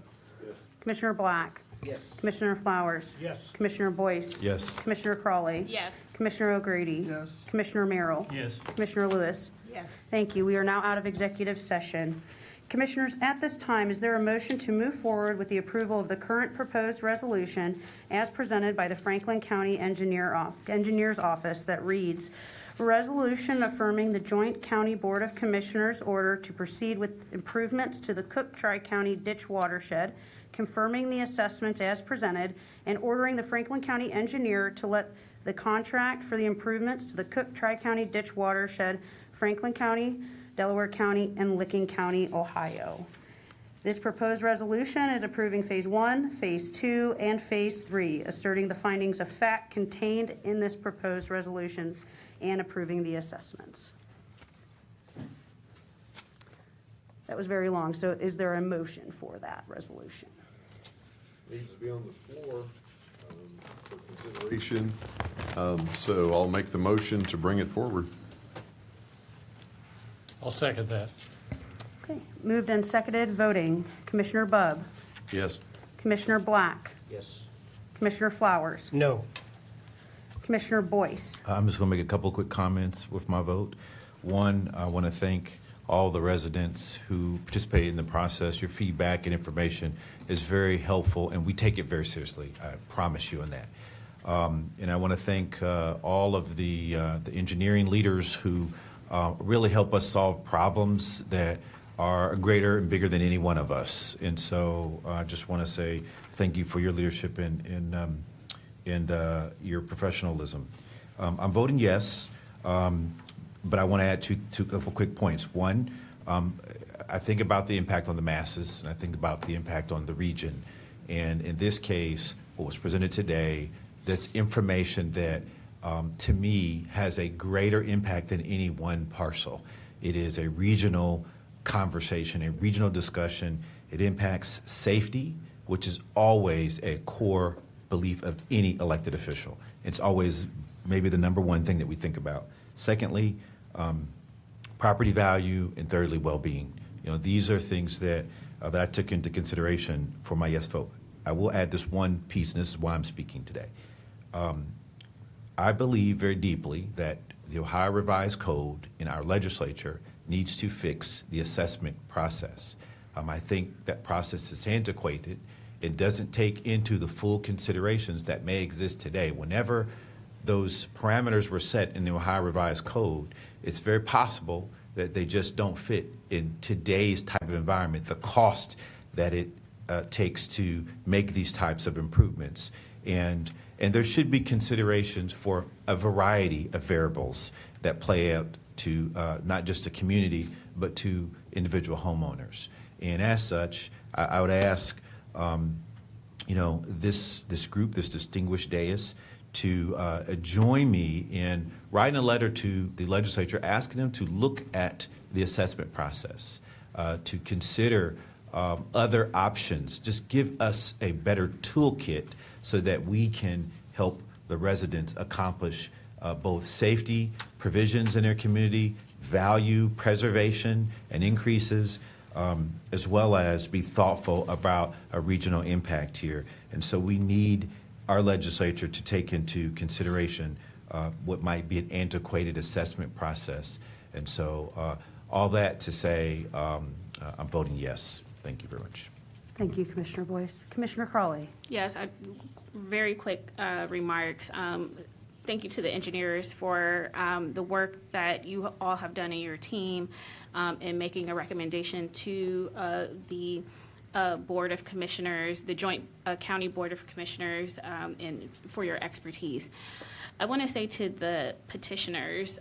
Yes. Commissioner Black? Yes. Commissioner Flowers? Yes. Commissioner Boyce? Yes. Commissioner Crawley? Yes. Commissioner O'Grady? Yes. Commissioner Merrill? Yes. Commissioner Lewis? Yes. Thank you. We are now out of executive session. Commissioners, at this time, is there a motion to move forward with the approval of the current proposed resolution as presented by the Franklin County Engineer's Office that reads, "Resolution affirming the Joint County Board of Commissioners order to proceed with improvements to the Cook Tri-County ditch watershed, confirming the assessment as presented, and ordering the Franklin County Engineer to let the contract for the improvements to the Cook Tri-County ditch watershed, Franklin County, Delaware County, and Licking County, Ohio." This proposed resolution is approving Phase 1, Phase 2, and Phase 3, asserting the findings of fact contained in this proposed resolution and approving the assessments. That was very long, so is there a motion for that resolution? Needs to be on the floor for consideration. So I'll make the motion to bring it forward. I'll second that. Okay, moved and seconded, voting. Commissioner Bubb? Yes. Commissioner Black? Yes. Commissioner Flowers? No. Commissioner Boyce? I'm just going to make a couple of quick comments with my vote. One, I want to thank all the residents who participated in the process. Your feedback and information is very helpful, and we take it very seriously. I promise you on that. And I want to thank all of the engineering leaders who really help us solve problems that are greater and bigger than any one of us. And so I just want to say thank you for your leadership and your professionalism. I'm voting yes, but I want to add two couple quick points. One, I think about the impact on the masses, and I think about the impact on the region. And in this case, what was presented today, that's information that, to me, has a greater impact than any one parcel. It is a regional conversation, a regional discussion. It impacts safety, which is always a core belief of any elected official. It's always maybe the number one thing that we think about. Secondly, property value, and thirdly, well-being. You know, these are things that I took into consideration for my yes vote. I will add this one piece, and this is why I'm speaking today. I believe very deeply that the Ohio Revised Code in our legislature needs to fix the assessment process. I think that process is antiquated. It doesn't take into the full considerations that may exist today. Whenever those parameters were set in the Ohio Revised Code, it's very possible that they just don't fit in today's type of environment, the cost that it takes to make these types of improvements. And there should be considerations for a variety of variables that play out to not just the community, but to individual homeowners. And as such, I would ask, this group, this distinguished dais, to join me in writing a letter to the legislature asking them to look at the assessment process, to consider other options. Just give us a better toolkit so that we can help the residents accomplish both safety provisions in their community, value preservation and increases, as well as be thoughtful about a regional impact here. And so we need our legislature to take into consideration what might be an antiquated assessment process. And so all that to say, I'm voting yes. Thank you very much. Thank you, Commissioner Boyce. Commissioner Crawley. Yes, very quick remarks. Thank you to the engineers for the work that you all have done in your team in making a recommendation to the Board of Commissioners, the Joint County Board of Commissioners, and for your expertise. I want to say to the petitioners,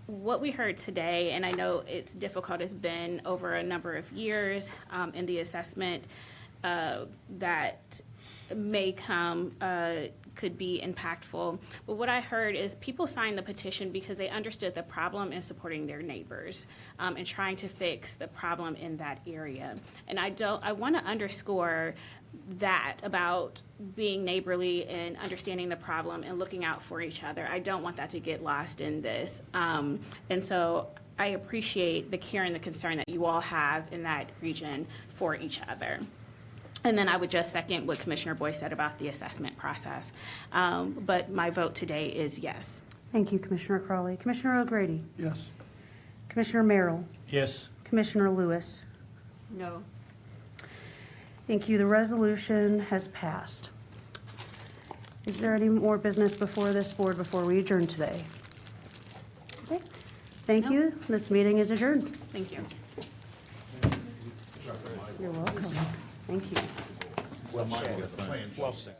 what we heard today, and I know it's difficult, has been over a number of years in the assessment that may come could be impactful. But what I heard is people signed the petition because they understood the problem in supporting their neighbors and trying to fix the problem in that area. And I want to underscore that about being neighborly and understanding the problem and looking out for each other. I don't want that to get lost in this. And so I appreciate the care and the concern that you all have in that region for each other. And then I would just second what Commissioner Boyce said about the assessment process. But my vote today is yes. Thank you, Commissioner Crawley. Commissioner O'Grady. Yes. Commissioner Merrill. Yes. Commissioner Lewis. No. Thank you. The resolution has passed. Is there any more business before this board before we adjourn today? Okay. Thank you. This meeting is adjourned. Thank you. You're welcome. Thank you. Well said.